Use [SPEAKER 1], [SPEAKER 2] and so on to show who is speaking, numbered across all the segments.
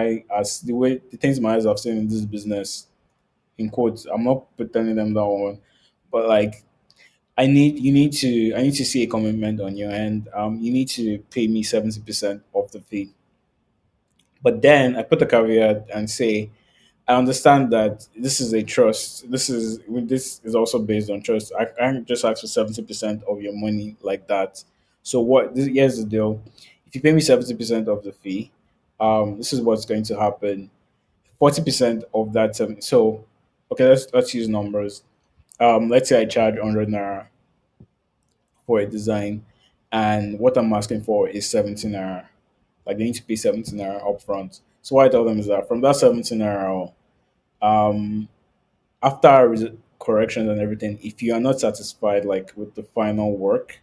[SPEAKER 1] eye, as the way the things my eyes have seen in this business, in quotes, I'm not pretending them that one, but like I need to see a commitment on your end. You need to pay me 70% of the fee. But then I put a caveat and say I understand that this is a trust. This is also based on trust. I can't just ask for 70% of your money like that. So here's the deal. If you pay me 70% of the fee, this is what's going to happen. 40% of that so okay, let's use numbers. Let's say I charge 100 naira for a design, and what I'm asking for is 17 naira. Like they need to pay 17 naira upfront. So what I tell them is that from that 17 naira, um, after corrections and everything, if you are not satisfied like with the final work,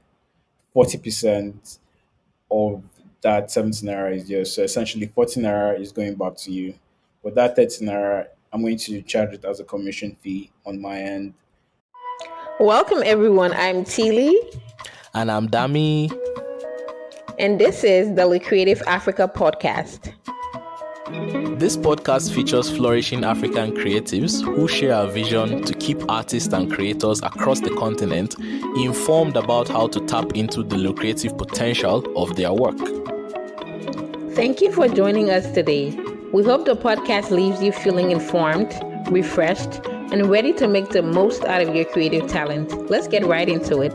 [SPEAKER 1] 40% of that 17 naira is yours. So essentially, 14 naira is going back to you. But that 13 naira, I'm going to charge it as a commission fee on my end.
[SPEAKER 2] Welcome, everyone. I'm Teely,
[SPEAKER 3] And I'm Dami.
[SPEAKER 2] and this is the Creative Africa podcast.
[SPEAKER 3] This podcast features flourishing African creatives who share our vision to keep artists and creators across the continent informed about how to tap into the lucrative potential of their work.
[SPEAKER 2] Thank you for joining us today. We hope the podcast leaves you feeling informed, refreshed, and ready to make the most out of your creative talent. Let's get right into it.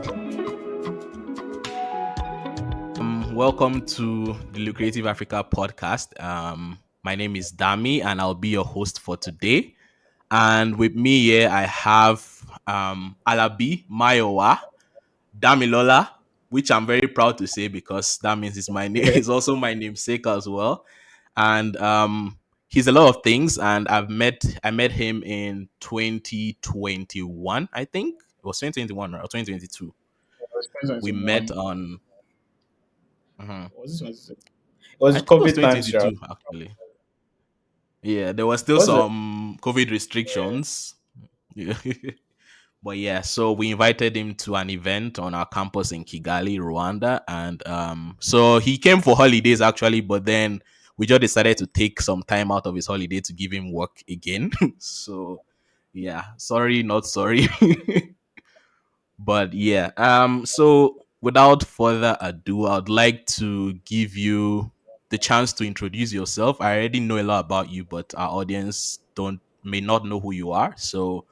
[SPEAKER 3] Welcome to the Creative Africa podcast. My name is Dami, and I'll be your host for today. And with me here, I have Alabi Mayowa, Damilola, which I'm very proud to say because that means it's my name. It's also my namesake as well. And he's a lot of things. And I met him in 2021, I think. It was 2021 or 2022.
[SPEAKER 1] It was
[SPEAKER 3] We met
[SPEAKER 1] 2021.
[SPEAKER 3] on. Mhm.
[SPEAKER 1] Was this 2022? It was
[SPEAKER 3] I think it was
[SPEAKER 1] COVID times, sure.
[SPEAKER 3] 2022 actually. Yeah, there were still
[SPEAKER 1] Was it?
[SPEAKER 3] some COVID restrictions. Yeah. But yeah, so we invited him to an event on our campus in Kigali, Rwanda, and so he came for holidays actually, but then we just decided to take some time out of his holiday to give him work again. So yeah, sorry, not sorry. But yeah, so without further ado, I'd like to give you the chance to introduce yourself. I already know a lot about you, but our audience don't may not know who you are. So,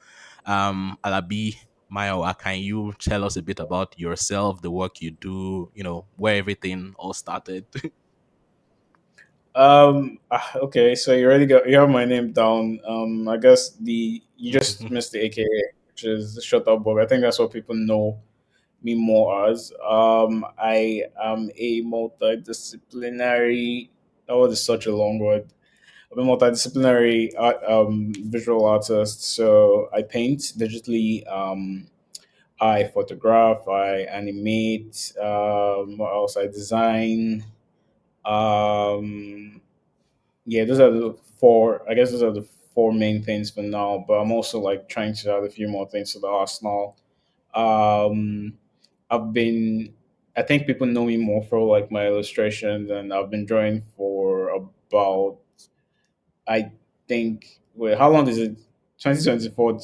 [SPEAKER 3] Alabi Mayowa, can you tell us a bit about yourself, the work you do, where everything all started?
[SPEAKER 1] Okay, so you have my name down. I guess the you just missed the AKA, which is the Shutabug. I think that's what people know me more as. I am a multidisciplinary. Oh, this is such a long word. I'm a multidisciplinary visual artist. So I paint digitally. I photograph. I animate. What else? I design. Um, yeah, those are the four. I guess those are the four main things for now. But I'm also like trying to add a few more things to the arsenal. Um, I've been. I think people know me more for like my illustrations, and I've been drawing for about. I think. Wait, how long is it? 2024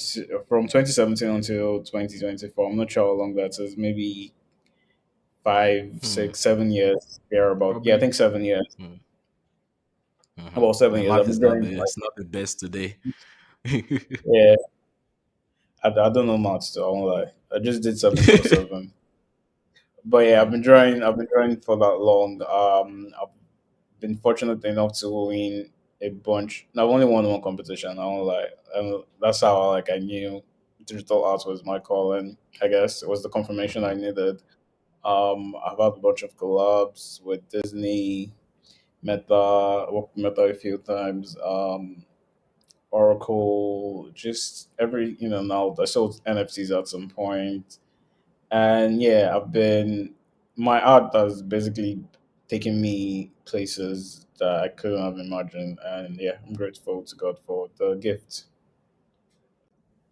[SPEAKER 1] from 2017 until 2024. I'm not sure how long that is. Maybe five,
[SPEAKER 3] Hmm,
[SPEAKER 1] 6, 7 years. There about. Yeah, I
[SPEAKER 3] probably.
[SPEAKER 1] think 7 years.
[SPEAKER 3] Hmm,
[SPEAKER 1] About seven
[SPEAKER 3] My
[SPEAKER 1] years. I've
[SPEAKER 3] math
[SPEAKER 1] been
[SPEAKER 3] is not
[SPEAKER 1] drawing
[SPEAKER 3] the
[SPEAKER 1] like
[SPEAKER 3] it's not the best today.
[SPEAKER 1] yeah. I don't know maths, so I won't lie. I just did 7 plus 7. But yeah,
[SPEAKER 3] Hmm,
[SPEAKER 1] I've been drawing for that long. I've been fortunate enough to win a bunch. No, I've only won one competition. I won't lie. And that's how like I knew digital art was my calling. I guess it was the confirmation I
[SPEAKER 3] hmm,
[SPEAKER 1] needed. I've had a bunch of collabs with Disney, Meta, worked with Meta a few times. Oracle, just every now I sold NFTs at some point. And yeah, I've been my art has basically taken me places that I couldn't have imagined. And yeah, I'm grateful to God for the gift.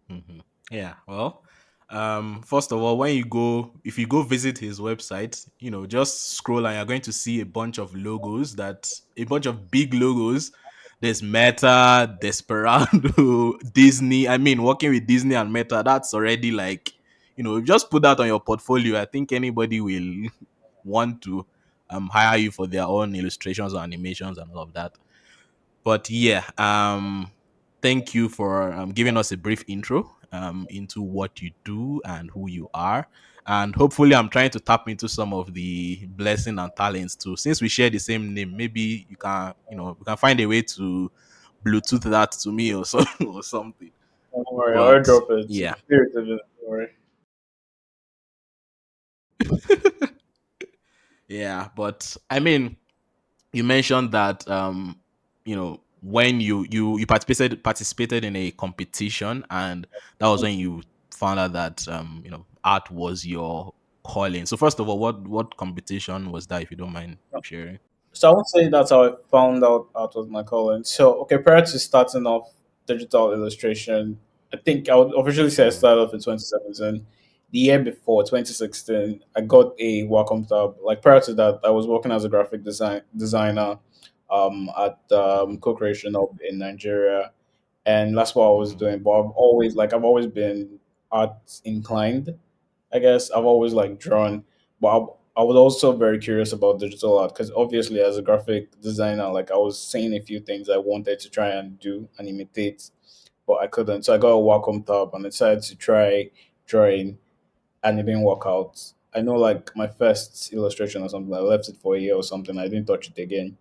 [SPEAKER 3] hmm. Yeah, well, first of all, if you go visit his website, just scroll and you're going to see a bunch of big logos there's Meta, Desperado, Disney. I mean, working with Disney and Meta, that's already like, just put that on your portfolio. I think anybody will want to hire you for their own illustrations or animations and all of that. But yeah, thank you for giving us a brief intro into what you do and who you are. And hopefully, I'm trying to tap into some of the blessing and talents too. Since we share the same name, maybe we can find a way to Bluetooth that to me or so or something.
[SPEAKER 1] Don't worry, I'll
[SPEAKER 3] But
[SPEAKER 1] drop it.
[SPEAKER 3] yeah,
[SPEAKER 1] The spirit of it. Don't worry.
[SPEAKER 3] yeah. But I mean, you mentioned that when you participated in a competition, and that was when you found out that art was your calling. So first of all, what competition was that, if you don't mind sharing?
[SPEAKER 1] So I would say that's how I found out was my calling. So okay, prior to starting off digital illustration, I think I would officially say I
[SPEAKER 3] Mm,
[SPEAKER 1] started off in 2017. The year before, 2016, I got a Wacom tab. Like prior to that, I was working as a graphic designer at Co-Creation Hub in Nigeria, and that's what I was
[SPEAKER 3] mm,
[SPEAKER 1] doing. But I've always been art inclined. I guess I've always like drawn, but I was also very curious about digital art because obviously as a graphic designer, like I was seeing a few things I wanted to try and do and imitate, but I couldn't. So I got a Wacom tab and I decided to try drawing, and it didn't work out. I know like my first illustration or something, I left it for a year or something. I didn't touch it again.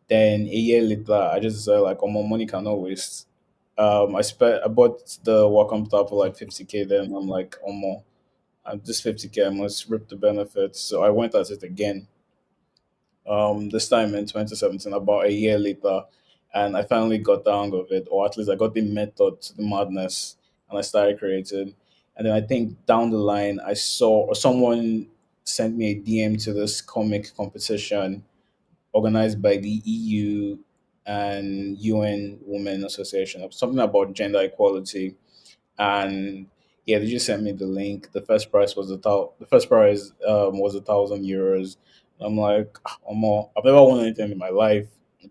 [SPEAKER 1] Then a year later, I just decided like, oh, my money cannot waste. I bought the Wacom tab for like 50K. Then I'm like, oh, more. And this 50K, I must reap the benefits. So I went at it again. This time in 2017, about a year later, and I finally got the hang of it, or at least I got the method to the madness, and I started creating. And then I think down the line, I saw or someone sent me a DM to this comic competition organized by the EU and UN Women Association, something about gender equality. And yeah, they just sent me the link. The first prize was €1,000. I'm like, I've never won anything in my life,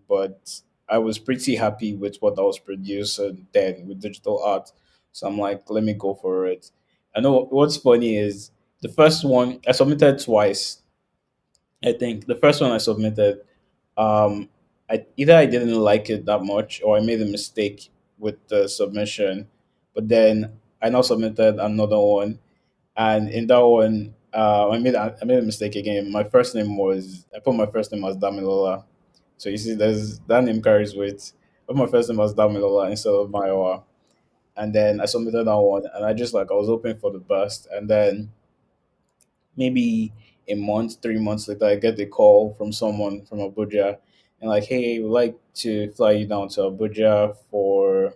[SPEAKER 1] but I was pretty happy with what I was producing then with digital art. So I'm like, let me go for it. I know what's funny is the first one I submitted twice. I think the first one I submitted, um, I didn't like it that much or I made a mistake with the submission, but then I now submitted another one, and in that one, I made a mistake again. I put my first name as Damilola, so you see, there's that name carries weight. I put my first name as Damilola instead of Mayowa, and then I submitted that one, and I was hoping for the best, and then maybe a month, 3 months later, I get a call from someone from Abuja and like, hey, we'd like to fly you down to Abuja for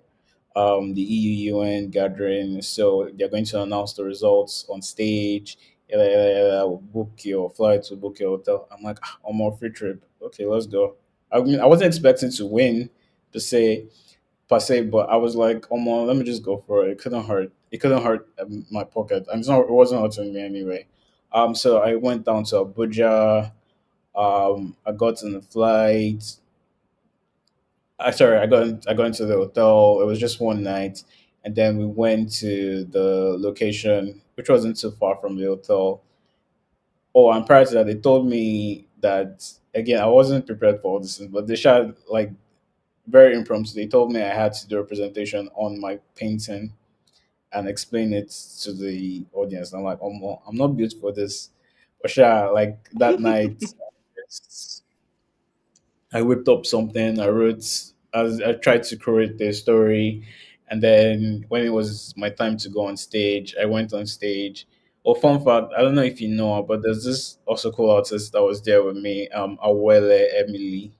[SPEAKER 1] the EU UN gathering. So they're going to announce the results on stage. Yada, yada, yada. Book your flight to book your hotel. I'm like, I'm on a free trip. Okay, let's go. I mean, I wasn't expecting to win per se, but I was like, oh man, let me just go for it. It couldn't hurt. It couldn't hurt my pocket, and it wasn't hurting me anyway. So I went down to Abuja. I got in the flight. I got into the hotel. It was just one night, and then we went to the location, which wasn't too far from the hotel. Oh, and prior to that, they told me that again. I wasn't prepared for all this, but they shared like very impromptu. They told me I had to do a presentation on my painting and explain it to the audience. I'm like, oh, well, I'm not built for this. But sure, like that night, I whipped up something. I tried to create the story, and then when it was my time to go on stage, I went on stage. Oh, fun fact! I don't know if you know her, but there's this also cool artist that was there with me, Awele Emily.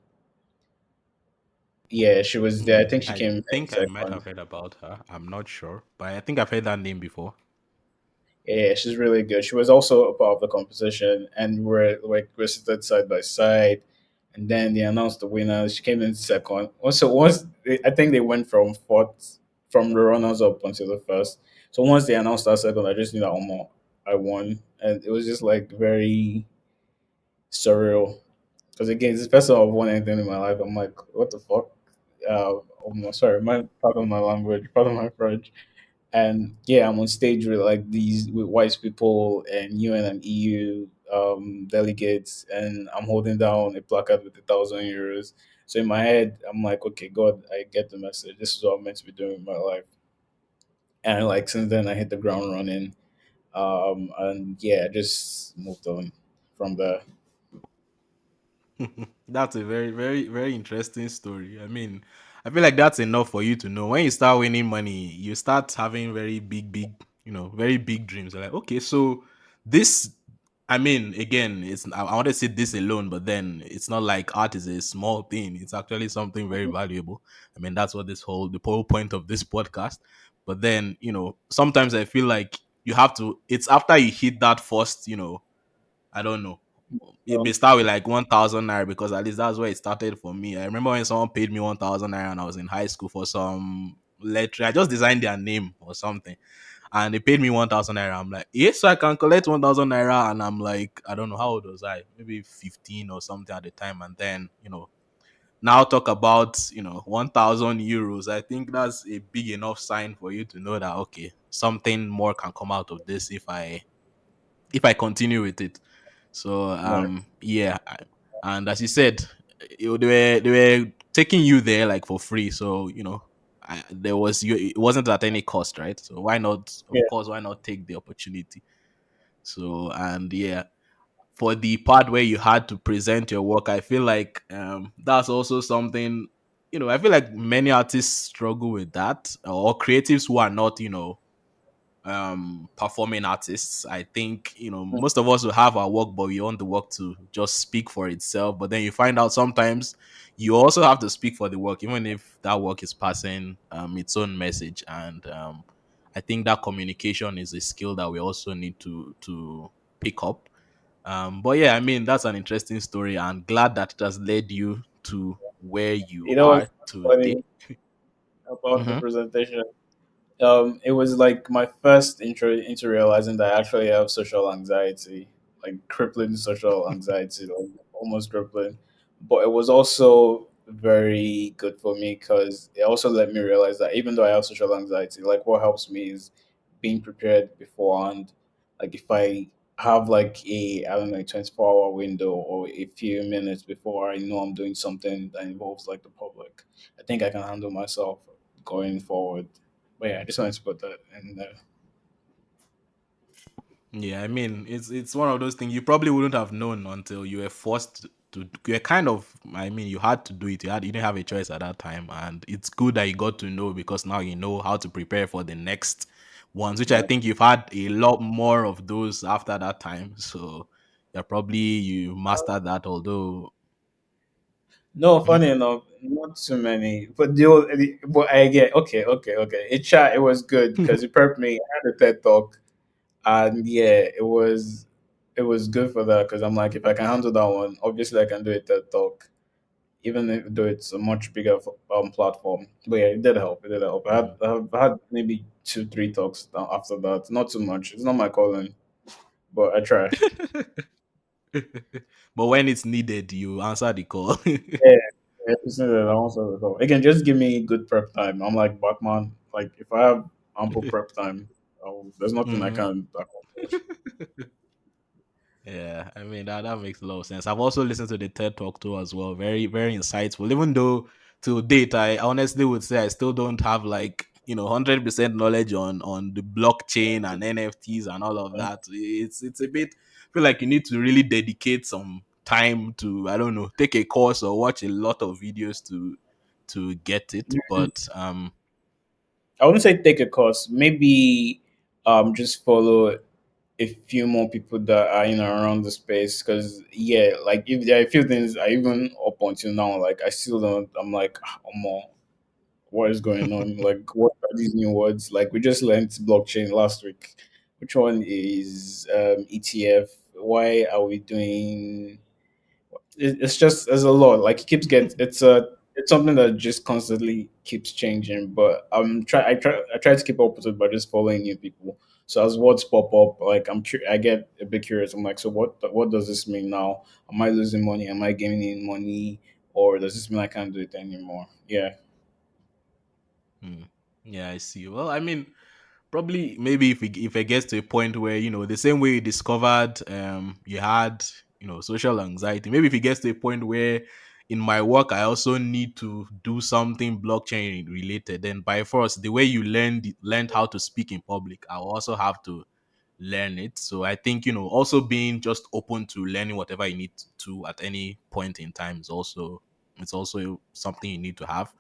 [SPEAKER 1] Yeah, she was there. I think she
[SPEAKER 3] I
[SPEAKER 1] came in
[SPEAKER 3] think I might
[SPEAKER 1] second.
[SPEAKER 3] have heard about her. I'm not sure, but I think I've heard that name before.
[SPEAKER 1] Yeah, she's really good. She was also a part of the competition, and we're seated side by side. And then they announced the winner. She came in second. Also, I think they went from fourth, from the runners up until the first. So once they announced that second, I just knew that I won, and it was just like very surreal. Because again, it's the first time I've won anything in my life. I'm like, what the fuck? sorry, my pardon my language, pardon my French. And yeah, I'm on stage with like these with white people and UN and EU delegates, and I'm holding down a placard with €1,000. So in my head, I'm like, okay, God, I get the message. This is what I'm meant to be doing with my life. And like since then, I hit the ground running. And yeah, I just moved on from there.
[SPEAKER 3] That's a very, very, very interesting story. I mean, I feel like that's enough for you to know. When you start winning money, you start having very big, big, very big dreams. You're like, okay, so this, I mean, again, I want to say this alone, but then it's not like art is a small thing. It's actually something very valuable. I mean, that's what the whole point of this podcast. But then, sometimes I feel like you have to, it's after you hit that first, I don't know. It may
[SPEAKER 1] Um,
[SPEAKER 3] start with like 1,000 naira because at least that's where it started for me. I remember when someone paid me 1,000 naira and I was in high school for some letter. I just designed their name or something, and they paid me 1,000 naira. I'm like, yes, so I can collect 1,000 naira, and I'm like, I don't know how old was I, maybe 15 or something at the time, and then now talk about 1,000 euros. I think that's a big enough sign for you to know that okay, something more can come out of this if I continue with it. So
[SPEAKER 1] right.
[SPEAKER 3] yeah, and as you said, they were taking you there like for free. So there was it wasn't at any cost, right? So why not? Of
[SPEAKER 1] Yeah.
[SPEAKER 3] course, why not take the opportunity? So and yeah, for the part where you had to present your work, I feel like that's also something. I feel like many artists struggle with that, or creatives who are not performing artists. I think most of us will have our work, but we want the work to just speak for itself. But then you find out sometimes you also have to speak for the work, even if that work is passing its own message. And I think that communication is a skill that we also need to pick up. But yeah, I mean that's an interesting story, and glad that it has led you to where you
[SPEAKER 1] You know
[SPEAKER 3] are
[SPEAKER 1] what's
[SPEAKER 3] today.
[SPEAKER 1] funny about the
[SPEAKER 3] Mm-hmm.
[SPEAKER 1] presentation? It was like my first intro into realizing that I actually have social anxiety, like crippling social anxiety, like almost crippling. But it was also very good for me because it also let me realize that even though I have social anxiety, like what helps me is being prepared beforehand. Like if I have like a I don't know 24-hour window or a few minutes before I know I'm doing something that involves like the public, I think I can handle myself going forward. But yeah, I just wanted to put that in there.
[SPEAKER 3] Yeah, I mean, it's one of those things you probably wouldn't have known until you were forced to. You're kind of, I mean, you had to do it. You didn't have a choice at that time, and it's good that you got to know because now you know how to prepare for the next ones, which I
[SPEAKER 1] Yeah.
[SPEAKER 3] think you've had a lot more of those after that time. So yeah, probably you mastered that. Although,
[SPEAKER 1] No,
[SPEAKER 3] Mhm.
[SPEAKER 1] funny enough, not too many. But but I get okay. It was good because it prepped me. I had a TED talk, and yeah, it was good for that because I'm like, if I can handle that one, obviously I can do a TED talk, though it's a much bigger platform. But yeah, it did help. It did help.
[SPEAKER 3] Mhm.
[SPEAKER 1] I've had maybe 2, 3 talks after that. Not too much. It's not my calling, but I try.
[SPEAKER 3] But when it's needed, you answer the call.
[SPEAKER 1] Yeah, yeah, it's not that I want to recall. Again, just give me good prep time. I'm like Batman. Like if I have ample prep time, there's nothing I
[SPEAKER 3] Mhm.
[SPEAKER 1] can't accomplish.
[SPEAKER 3] Yeah, I mean that makes a lot of sense. I've also listened to the TED Talk too as well. Very, very insightful. Even though to date, I honestly would say I still don't have like 100% knowledge on the blockchain and NFTs and all of that. It's a bit. I feel like you need to really dedicate some time to I don't know take a course or watch a lot of videos to get it. But
[SPEAKER 1] I wouldn't say take a course. Maybe just follow a few more people that are in and around the space. Because yeah, like if there are a few things I even up until now, like I still don't. I'm like, more. What is going on? Like, what are these new words? Like, we just learned blockchain last week. Which one is ETF? Why are we doing? It's just there's a lot. Like, it keeps get it's something that just constantly keeps changing. But I try to keep up with it by just following new people. So as words pop up, like I get a bit curious. I'm like, so what does this mean now? Am I losing money? Am I gaining money? Or does this mean I can't do it anymore? Yeah.
[SPEAKER 3] Mm. Yeah, I see. Well, I mean, probably maybe if it gets to a point where the same way you discovered you had social anxiety, maybe if it gets to a point where in my work I also need to do something blockchain related, then by force the way you learned how to speak in public, I'll also have to learn it. So I think also being just open to learning whatever you need to at any point in time is also, it's also something you need to have.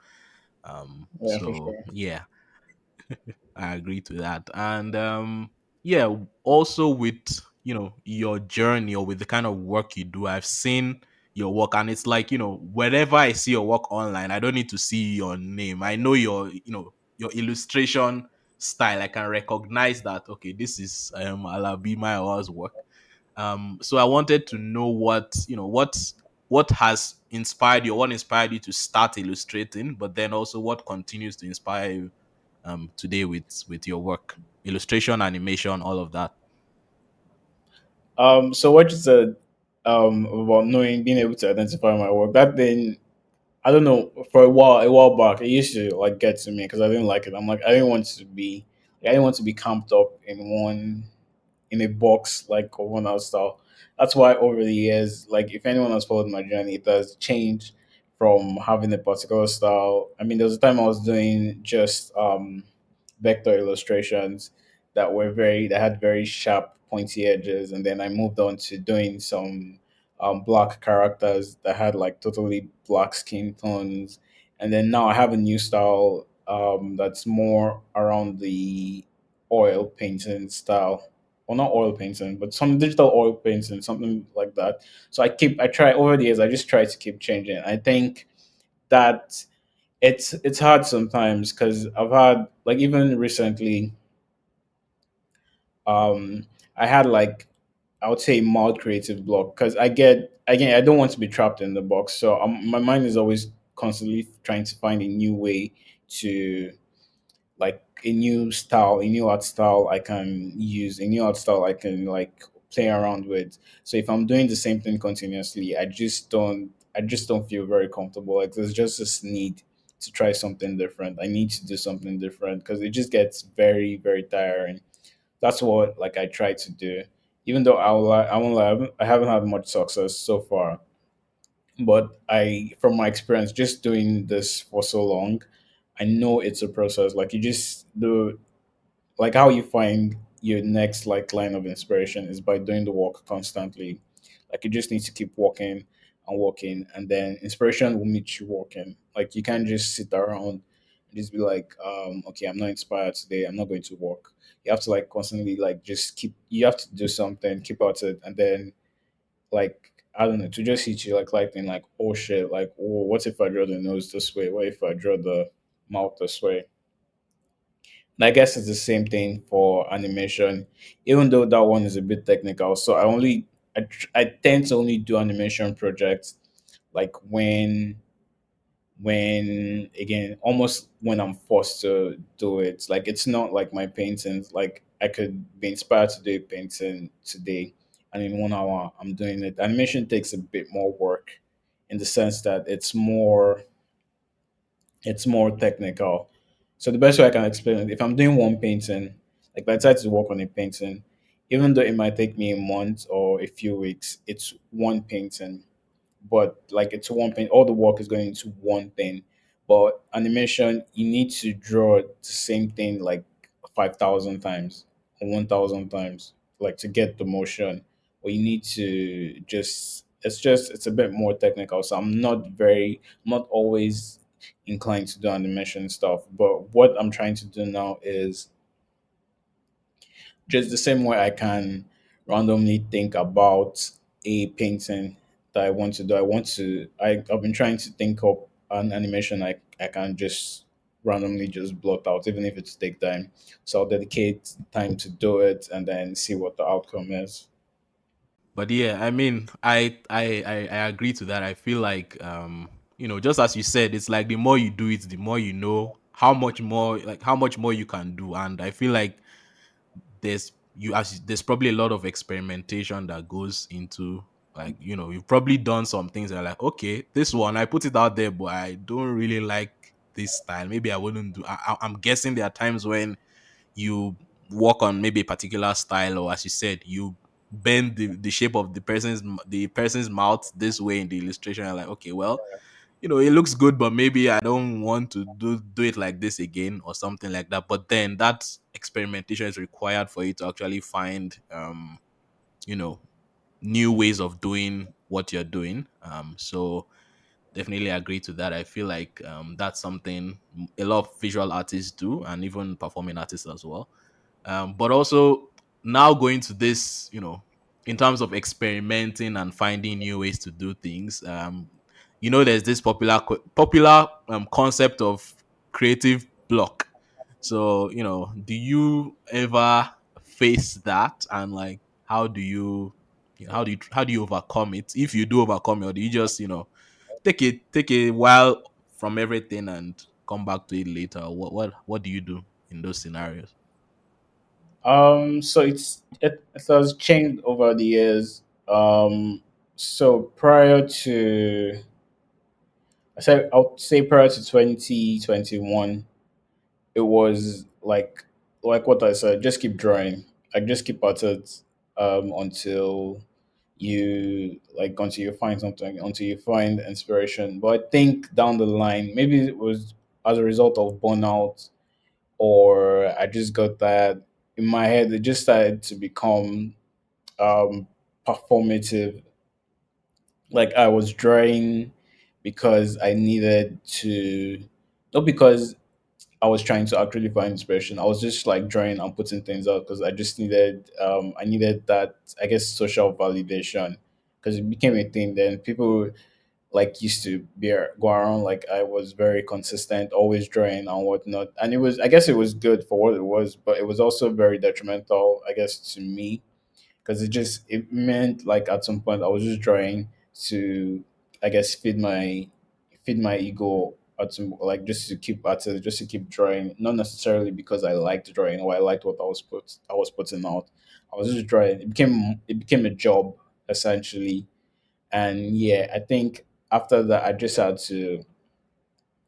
[SPEAKER 1] Yeah, for
[SPEAKER 3] So
[SPEAKER 1] sure.
[SPEAKER 3] yeah, I agree to that. And yeah, also with your journey or with the kind of work you do, I've seen your work, and it's like, wherever I see your work online, I don't need to see your name. I know your illustration style. I can recognize that, okay, this is Alabi Mayowa's work. So I wanted to know what has inspired you, what inspired you to start illustrating, but then also what continues to inspire you today with your work, illustration, animation, all of that.
[SPEAKER 1] So what you said about knowing, being able to identify my work, that thing, I don't know, for a while back, it used to like get to me because I didn't like it. I'm like, I didn't want to be camped up in a box like one art style. That's why over the years, like if anyone has followed my journey, it has changed from having a particular style. I mean, there was a time I was doing just vector illustrations that had very sharp, pointy edges, and then I moved on to doing some black characters that had like totally black skin tones, and then now I have a new style that's more around the oil painting style. Well, not oil painting, but some digital oil painting, something like that. So I try over the years. I just try to keep changing. I think that it's hard sometimes because I've had like even recently, I had like I would say mild creative block because I get again I don't want to be trapped in the box. So my mind is always constantly trying to find a new way to like a new style, a new art style I can use, a new art style I can like play around with. So if I'm doing the same thing continuously, I just don't feel very comfortable. Like there's just this need to try something different. I need to do something different because it just gets very, very tiring. That's what like I try to do. Even though I won't lie, I haven't had much success so far. But from my experience, just doing this for so long, I know it's a process. Like you just do, like how you find your next like line of inspiration is by doing the work constantly. Like you just need to keep walking and walking, and then inspiration will meet you walking. Like you can't just sit around and just be like, okay, I'm not inspired today, I'm not going to walk. You have to like constantly like just keep, you have to do something, keep at it, and then like I don't know, to just hit you like lightning, like oh shit, like oh, what if I draw the nose this way? What if I draw the mouth this way? And I guess it's the same thing for animation, even though that one is a bit technical. So I tend to only do animation projects like when again almost when I'm forced to do it. Like it's not like my paintings. Like I could be inspired to do a painting today, and in 1 hour I'm doing it. Animation takes a bit more work in the sense that it's more technical. So the best way I can explain it, if I'm doing one painting, like if I decide to work on a painting, even though it might take me a month or a few weeks, it's one painting. But like it's one paint, all the work is going into one thing. But animation, you need to draw the same thing like 5,000 times or 1,000 times, like to get the motion. Or you need to just it's a bit more technical. So I'm not always inclined to do animation stuff. But what I'm trying to do now is just the same way I can randomly think about a painting that I want to do. I've been trying to think up an animation I can just randomly just blot out, even if it's take time. So I'll dedicate time to do it and then see what the outcome is.
[SPEAKER 3] But yeah, I mean, I agree to that. I feel like just as you said, it's like the more you do it, the more you know how much more you can do. And I feel like there's probably a lot of experimentation that goes into, like, you've probably done some things that are like, okay, this one I put it out there, but I don't really like this style. Maybe I wouldn't do. I'm guessing there are times when you work on maybe a particular style, or as you said, you bend the shape of the person's mouth this way in the illustration. You're like, okay, well, it looks good, but maybe I don't want to do it like this again or something like that. But then that experimentation is required for you to actually find you know new ways of doing what you're doing. So definitely agree to that. I feel like that's something a lot of visual artists do, and even performing artists as well. But also now going to this, in terms of experimenting and finding new ways to do things. There's this popular concept of creative block. So, do you ever face that, and like how do you overcome it? If you do overcome it, or do you just take a while from everything and come back to it later? What do you do in those scenarios?
[SPEAKER 1] So it has changed over the years. So prior to I'll say prior to 2021, it was like what I said, just keep drawing. Like just keep at it until until you find something, until you find inspiration. But I think down the line, maybe it was as a result of burnout, or I just got that in my head. It just started to become um, performative. Like I was drawing because I needed to, not because I was trying to actually find inspiration. I was just like drawing and putting things out because I just I needed that, I guess, social validation, because it became a thing. Then people like used to go around like I was very consistent, always drawing and whatnot. And I guess it was good for what it was, but it was also very detrimental, I guess, to me, because it meant like at some point I was just drawing to, I guess, feed my ego at some, like just to keep at it, just to keep drawing, not necessarily because I liked drawing or I liked what I was putting out. I was just drawing. It became a job essentially. And yeah, I think after that I just had to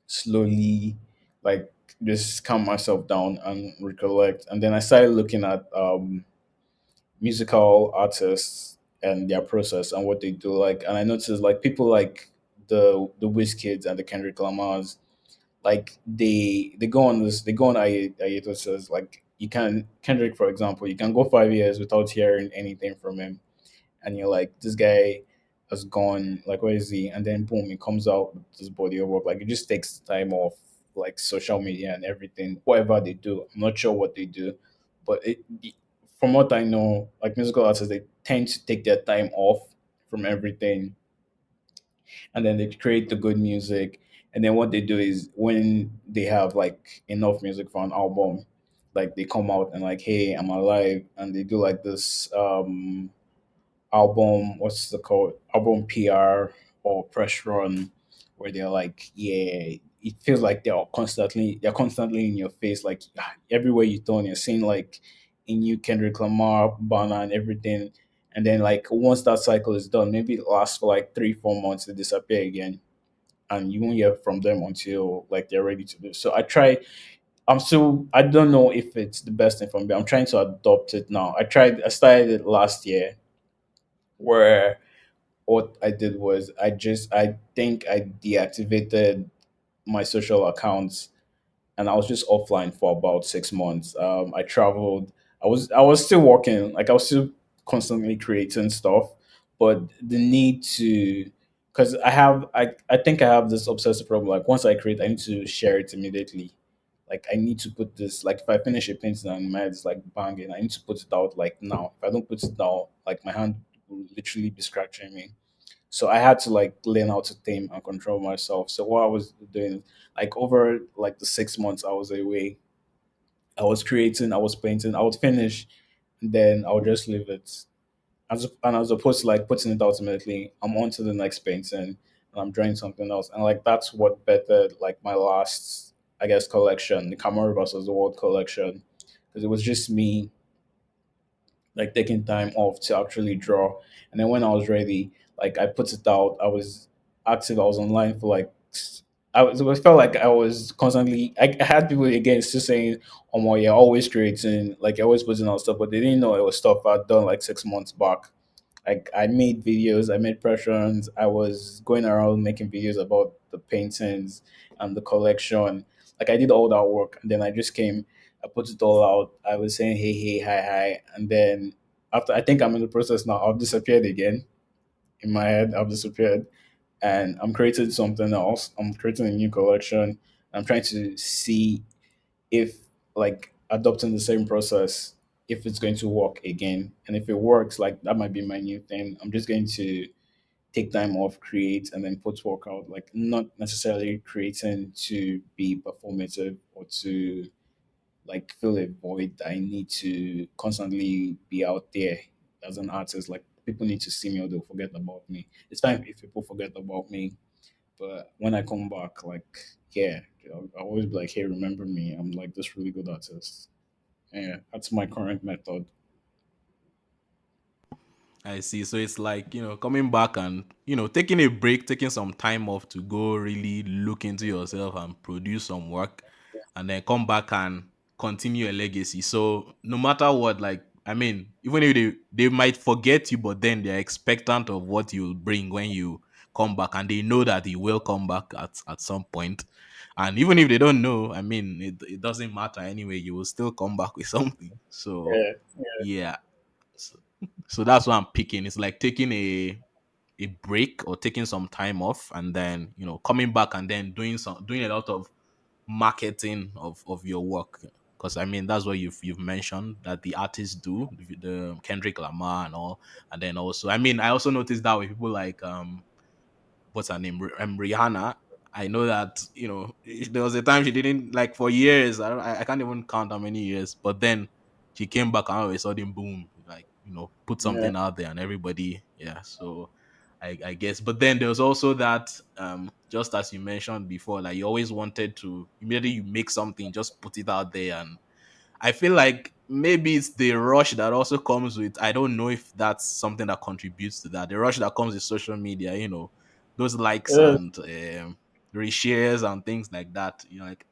[SPEAKER 1] slowly, like, just calm myself down and recollect. And then I started looking at musical artists and their process and what they do. Like, and I noticed like people like the Wizkids and the Kendrick Lamars, like they go on hiatuses. Like you can Kendrick, for example, you can go 5 years without hearing anything from him, and you're like, this guy has gone, like, where is he? And then boom, he comes out with this body of work. Like it just takes time off, like social media and everything, whatever they do. I'm not sure what they do, but from what I know, like musical artists, they tend to take their time off from everything, and then they create the good music. And then what they do is when they have like enough music for an album, like they come out and like, hey, I'm alive, and they do like this album, what's the called, album PR or press run, where they're like, yeah, it feels like they're constantly in your face, like everywhere you turn you're seeing like a new Kendrick Lamar banner and everything. And then like once that cycle is done, maybe it lasts for like 3 4 months, they disappear again, and you won't hear from them until like they're ready to do. So I don't know if it's the best thing for me. I'm trying to adopt it now. I started it last year, where what I did was I think I deactivated my social accounts, and I was just offline for about 6 months. I traveled. I was still working, like I was still constantly creating stuff, but the need to, because I think I have this obsessive problem. Like once I create, I need to share it immediately. Like I need to put this, like if I finish a painting and my head is like banging, I need to put it out like now. If I don't put it out, like my hand will literally be scratching me. So I had to like learn how to tame and control myself. So what I was doing, like over like the 6 months I was away, I was creating, I was painting, I would finish, and then I would just leave it. As opposed to like putting it out immediately, I'm on to the next painting and I'm drawing something else. And like that's what bettered like my last, I guess, collection, the Camera versus the World collection. Because it was just me like taking time off to actually draw. And then when I was ready, like I put it out. I was active. I was online for like it felt like I was constantly. I had people again still saying, "Oh my, you're always creating, like you're always putting out stuff," but they didn't know it was stuff I'd done like 6 months back. Like I made videos, I made press-ons, I was going around making videos about the paintings and the collection. Like I did all that work, and then I just came, I put it all out. I was saying, "Hey, hey, hi, hi," and then after I think I'm in the process now, I've disappeared again in my head. I've disappeared and I'm creating something else. I'm creating a new collection. I'm trying to see if like adopting the same process, if it's going to work again. And if it works, like that might be my new thing. I'm just going to take time off, create, and then put work out. Like not necessarily creating to be performative or to like fill a void that I need to constantly be out there as an artist. Like people need to see me or they'll forget about me. It's fine if people forget about me, but when I come back, like, yeah, I'll always be like, hey, remember me? I'm like this really good artist. Yeah, that's my current method.
[SPEAKER 3] I see. So it's like, coming back and, taking a break, taking some time off to go really look into yourself and produce some work and then come back and continue a legacy. So no matter what, like, I mean, even if they might forget you, but then they're expectant of what you'll bring when you come back and they know that you will come back at some point. And even if they don't know, I mean, it doesn't matter anyway. You will still come back with something. So,
[SPEAKER 1] Yeah,
[SPEAKER 3] yeah. So, so that's what I'm picking. It's like taking a break or taking some time off and then coming back and then doing a lot of marketing of your work. Because I mean that's what you've mentioned that the artists do, the Kendrick Lamar and all. And then also I mean I also noticed that with people like what's her name, Rihanna. I know that there was a time she didn't, like, for years. I can't even count how many years. But then she came back and all of a sudden, boom, like put
[SPEAKER 1] yeah,
[SPEAKER 3] something out there and everybody, yeah. So I guess, but then there was also that just as you mentioned before, like you always wanted to immediately you make something, just put it out there and I feel like maybe it's the rush that also comes with. I don't know if that's something that contributes to that. The rush that comes with social media, those likes
[SPEAKER 1] it is.
[SPEAKER 3] and reshares and things like that. Like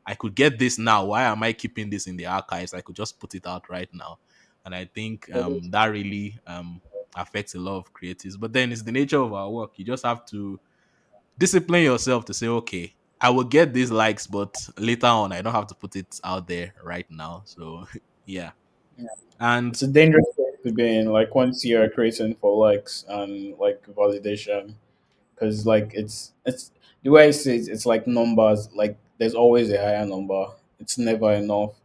[SPEAKER 3] I could get this now. Why am I keeping this in the archives? I could just put it out right now. And I think
[SPEAKER 1] It is.
[SPEAKER 3] that really affects a lot of creatives. But then it's the nature of our work. You just have to discipline yourself to say, okay, I will get these likes, but later on, I don't have to put it out there right now. So, yeah.
[SPEAKER 1] Yeah.
[SPEAKER 3] And
[SPEAKER 1] It's a dangerous place to be in. Like once you're creating for likes and like validation, because like it's the way I see it, it's like numbers. Like there's always a higher number. It's never enough.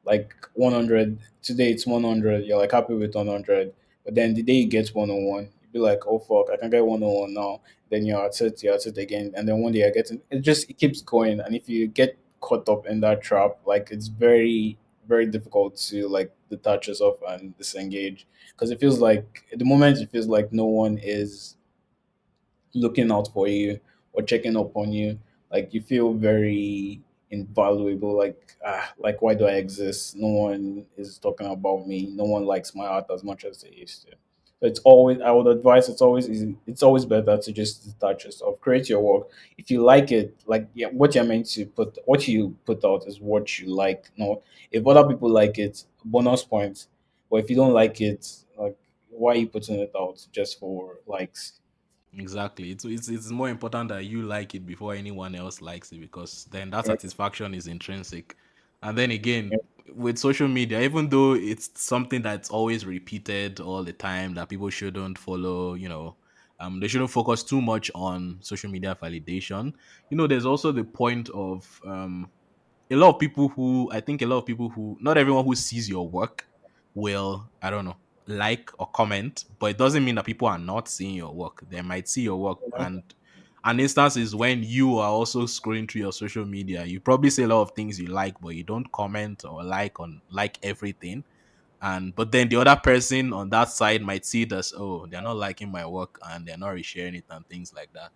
[SPEAKER 1] Like 100 today, it's 100. You're like happy with 100, but then the day you get 101, you be like, oh fuck, I can get 101 now. Then you're at it again, and then one day you're getting it. Just it keeps going, and if you get caught up in that trap, like it's very difficult to like detach yourself and disengage because it feels like at the moment it feels like no one is looking out for you or checking up on you. Like you feel very invaluable. Like why do I exist? No one is talking about me. No one likes my art as much as they used to. So it's always I would advise it's always easy. It's always better to just detach yourself. Create your work. If you like it, like yeah, what you're meant to put what you put out is what you like. No, if other people like it, bonus points. But if you don't like it, like why are you putting it out just for likes?
[SPEAKER 3] exactly, it's more important that you like it before anyone else likes it because then that satisfaction is intrinsic. And then again, with social media, even though it's something that's always repeated all the time that people shouldn't follow, they shouldn't focus too much on social media validation. There's also the point of a lot of people who I think a lot of people who not everyone who sees your work will, I don't know, like or comment, but it doesn't mean that people are not seeing your work. They might see your work. And an instance is when you are also scrolling through your social media. You probably say a lot of things you like, but you don't comment or like everything. And but then the other person on that side might see it as, oh, they're not liking my work and they're not resharing it and things like that.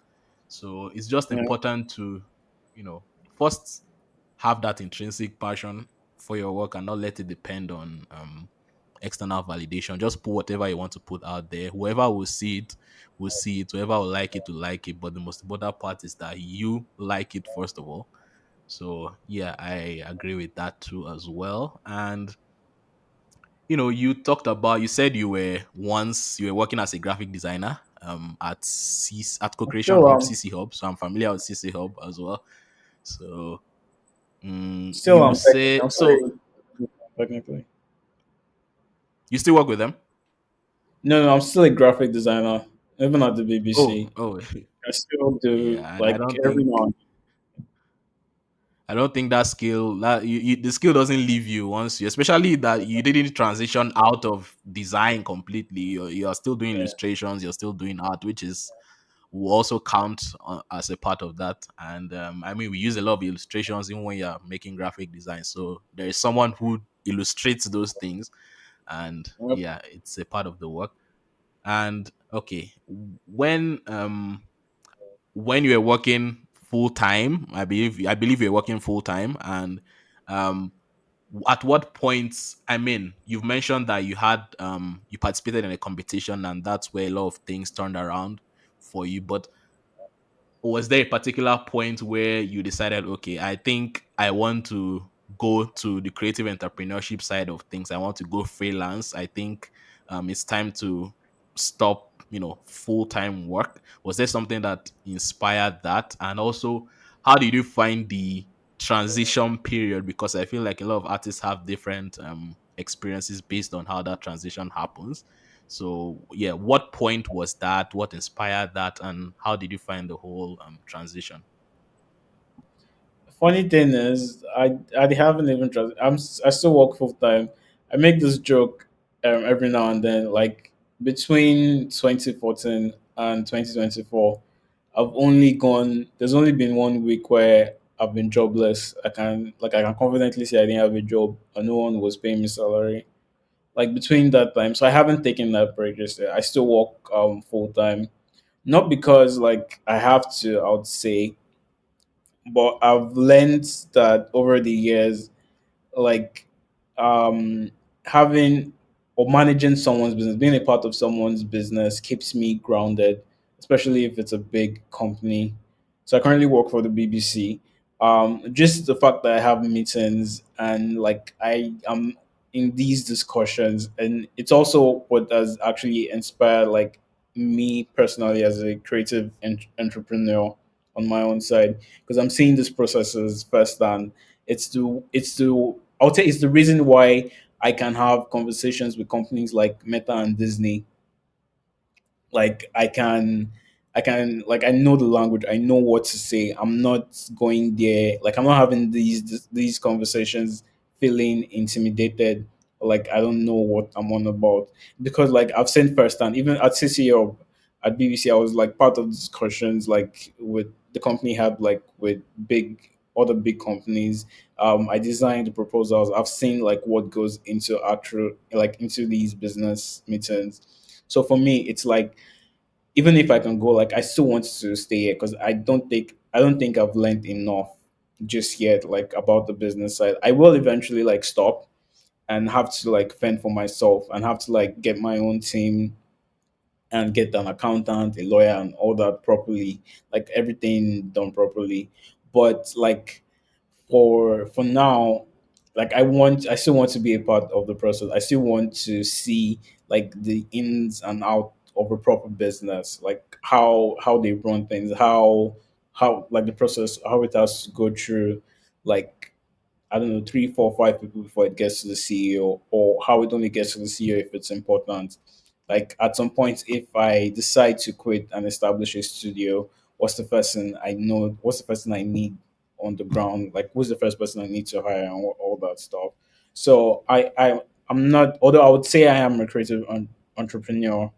[SPEAKER 3] So it's just
[SPEAKER 1] Yeah.
[SPEAKER 3] important to, first have that intrinsic passion for your work and not let it depend on external validation. Just put whatever you want to put out there. Whoever will see it will see it. Whoever will like it. But the most important part is that you like it first of all. So yeah, I agree with that too as well. And you talked about, you said you were working as a graphic designer at Co-Creation
[SPEAKER 1] Still,
[SPEAKER 3] Hub, CC Hub. So I'm familiar with CC Hub as well. So
[SPEAKER 1] still,
[SPEAKER 3] you say
[SPEAKER 1] I'm
[SPEAKER 3] so
[SPEAKER 1] still technically.
[SPEAKER 3] you still work with them?
[SPEAKER 1] No, no, I'm still a graphic designer, even at the
[SPEAKER 3] Oh,
[SPEAKER 1] BBC.
[SPEAKER 3] oh,
[SPEAKER 1] I still do
[SPEAKER 3] yeah. And I
[SPEAKER 1] like
[SPEAKER 3] don't
[SPEAKER 1] every
[SPEAKER 3] think
[SPEAKER 1] now and
[SPEAKER 3] I don't think that skill that the skill doesn't leave you once you, especially that you didn't transition out of design completely. You're still doing
[SPEAKER 1] then.
[SPEAKER 3] illustrations, you're still doing art, which is will also count as a part of that. And I mean, we use a lot of illustrations even when you're making graphic design. So there is someone who illustrates those things, and
[SPEAKER 1] Yeah. Yep.
[SPEAKER 3] yeah, it's a part of the work. And okay, when when you were working full time, I believe you're working full time, and um at what point, I mean, you've mentioned that you participated in a competition and that's where a lot of things turned around for you, but was there a particular point where you decided, okay, I think I want to go to the creative entrepreneurship side of things, I want to go freelance, I think it's time to stop full-time work? Was there something that inspired that? And also, how did you find the transition period? Because I feel like a lot of artists have different experiences based on how that transition happens. So yeah, what point was that? What inspired that? And how did you find the whole transition?
[SPEAKER 1] Funny thing is, I haven't even tried. I still work full time. I make this joke every now and then. Like between 2014 and 2024, I've only gone. There's only been 1 week where I've been jobless. I can confidently say I didn't have a job and no one was paying me salary. Like between that time, so I haven't taken that break. Just yet. I still work full time. Not because like I have to. I would say, but I've learned that over the years, like um having or managing someone's business, being a part of someone's business keeps me grounded, especially if it's a big company. So I currently work for the BBC. Just the fact that I have meetings and like I am in these discussions, and it's also what has actually inspired like me personally as a creative entrepreneur on my own side, because I'm seeing these processes firsthand. I'll tell you, it's the reason why I can have conversations with companies like Meta and Disney. Like like I know the language, I know what to say. I'm not going there, like I'm not having these conversations feeling intimidated, or like I don't know what I'm on about, because like I've seen firsthand, even at CCO at BBC, I was like part of discussions like with the company had like with other big companies. I designed the proposals. I've seen like what goes into actual like into these business meetings. So for me, it's like even if I can go, like I still want to stay here because I don't think I've learned enough just yet, like about the business side. I will eventually like stop and have to like fend for myself and have to like get my own team and get an accountant, a lawyer, and all that properly, like everything done properly. But like for now, like I still want to be a part of the process. I still want to see like the ins and out of a proper business, like how they run things, how like the process, how it has to go through, like I don't know, three, four, five people before it gets to the CEO, or how it only gets to the CEO if it's important. Like at some point, if I decide to quit and establish a studio, what's the first thing I need on the ground? Like who's the first person I need to hire and all that stuff. So I'm not, although I would say I am a creative entrepreneur,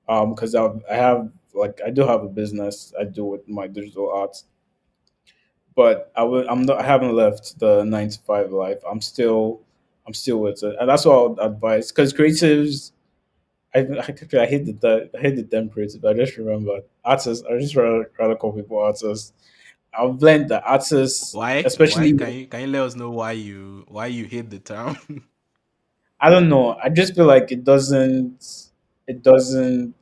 [SPEAKER 1] because I have like I do have a business I do with my digital art, but I'm not. I haven't left the 9 to 5 life. I'm still with it, and that's what I would advise. Because creatives, I hate I hate the term creative. I just remember artists. I just rather call people artists. I've learned that artists,
[SPEAKER 3] Why? Why?
[SPEAKER 1] especially
[SPEAKER 3] Can you let us know why you hate the term?
[SPEAKER 1] I don't know. I just feel like it doesn't it doesn't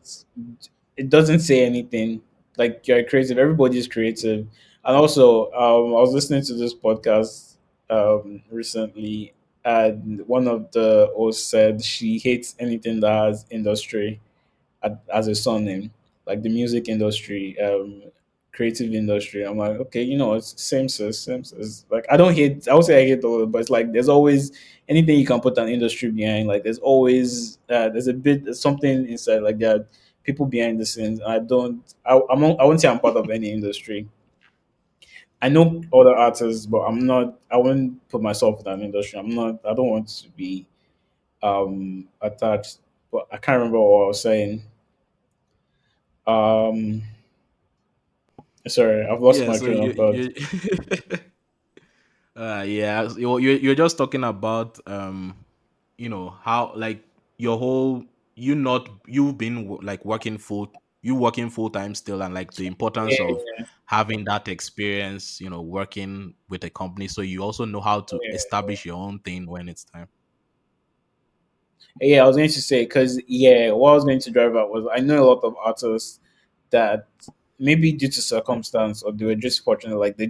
[SPEAKER 1] say anything. Like you're creative, everybody's creative. And also, I was listening to this podcast recently, and one of the hosts said she hates anything that has industry as a surname, like the music industry, creative industry. I'm like, okay, it's same sis, same sis. Like I don't hate. I would say I hate all of it, but it's like there's always anything you can put an industry behind. Like there's always there's a bit there's something inside like that. People behind the scenes. I don't. I won't say I'm part of any industry. I know other artists, but I'm not. I wouldn't put myself in an industry. I'm not. I don't want to be attached. But I can't remember what I was saying. Um, Sorry, I've lost
[SPEAKER 3] Yeah,
[SPEAKER 1] my
[SPEAKER 3] so
[SPEAKER 1] train
[SPEAKER 3] you
[SPEAKER 1] of thought.
[SPEAKER 3] you yeah, you're just talking about how like your whole you not you've been like working full time still, and like the importance of
[SPEAKER 1] Yeah,
[SPEAKER 3] having that experience, working with a company, so you also know how to
[SPEAKER 1] yeah,
[SPEAKER 3] establish your own thing when it's time.
[SPEAKER 1] yeah. I was going to say because what I was going to drive at was I know a lot of artists that maybe due to circumstance or they were just fortunate, like they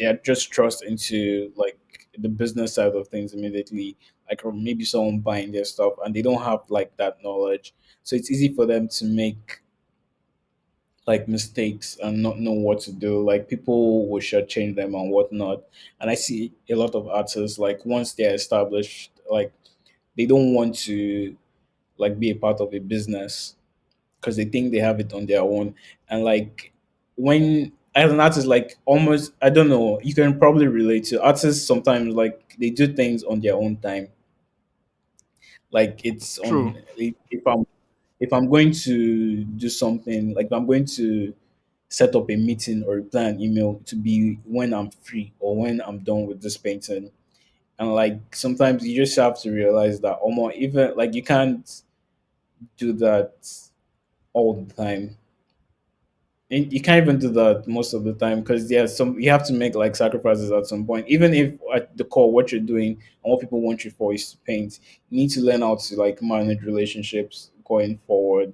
[SPEAKER 1] are just trust into like the business side of things immediately, like or maybe someone buying their stuff and they don't have like that knowledge, so it's easy for them to make like mistakes and not know what to do. Like people will shortchange them and whatnot. And I see a lot of artists like once they're established, like they don't want to like be a part of a business because they think they have it on their own. And like when as an artist, like almost I don't know, you can probably relate to artists sometimes like they do things on their own time. Like it's
[SPEAKER 3] True.
[SPEAKER 1] on if I'm going to do something, like if I'm going to set up a meeting or reply an email to be when I'm free or when I'm done with this painting. And like sometimes you just have to realize that almost even like you can't do that all the time. And you can't even do that most of the time because some you have to make like sacrifices at some point. Even if at the core what you're doing and what people want you for is to paint, you need to learn how to like manage relationships going forward,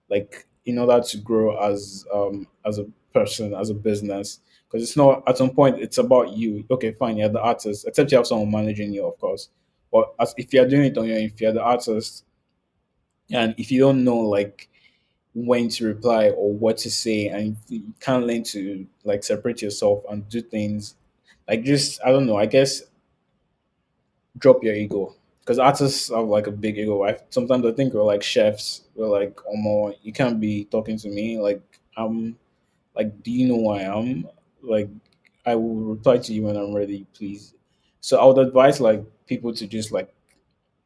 [SPEAKER 1] like in order to grow as a person, as a business. Because it's not at some point it's about you. Okay, fine, you're the artist, except you have someone managing you, of course. But if you're doing it on your own, if you're the artist, and if you don't know like when to reply or what to say, and you can't learn to like separate yourself and do things like just I don't know. I guess drop your ego because artists have like a big ego. Sometimes I think we're like chefs. We're like, oh more, you can't be talking to me like I'm like, do you know who I am? Like, I will reply to you when I'm ready, please. So I would advise like people to just like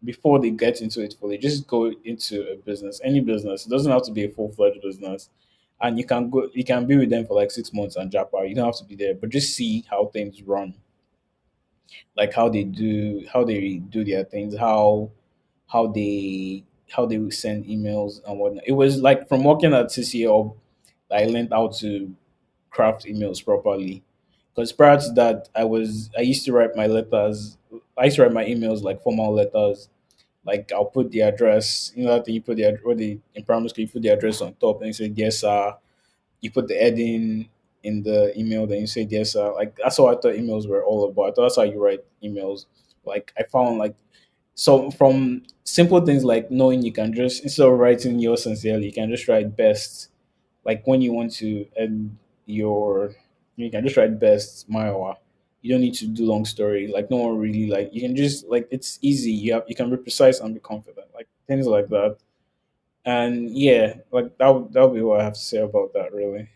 [SPEAKER 1] before they get into it fully, just go into a business, any business. It doesn't have to be a full fledged business. And you can be with them for like 6 months and drop out. You don't have to be there, but just see how things run, like how they do their things, how they how they will send emails and whatnot. It was like from working at CCL, I learned how to craft emails properly. Because prior to that, I used to write my letters. I used to write my emails like formal letters. Like I'll put the address. You know that thing you put in primary school you put the address on top and you say yes sir. You put the heading in the email, then you say yes sir. Like that's what I thought emails were all about. I thought that's how you write emails. Like I found like so from simple things like knowing you can just instead of writing yours sincerely, you can just write best. Like when you want to end your, you can just write best Mayowa. You don't need to do long story. Like no one really like. You can just like it's easy. You can be precise and be confident. Like things like that. And yeah, like that would be what I have to say about that. Really.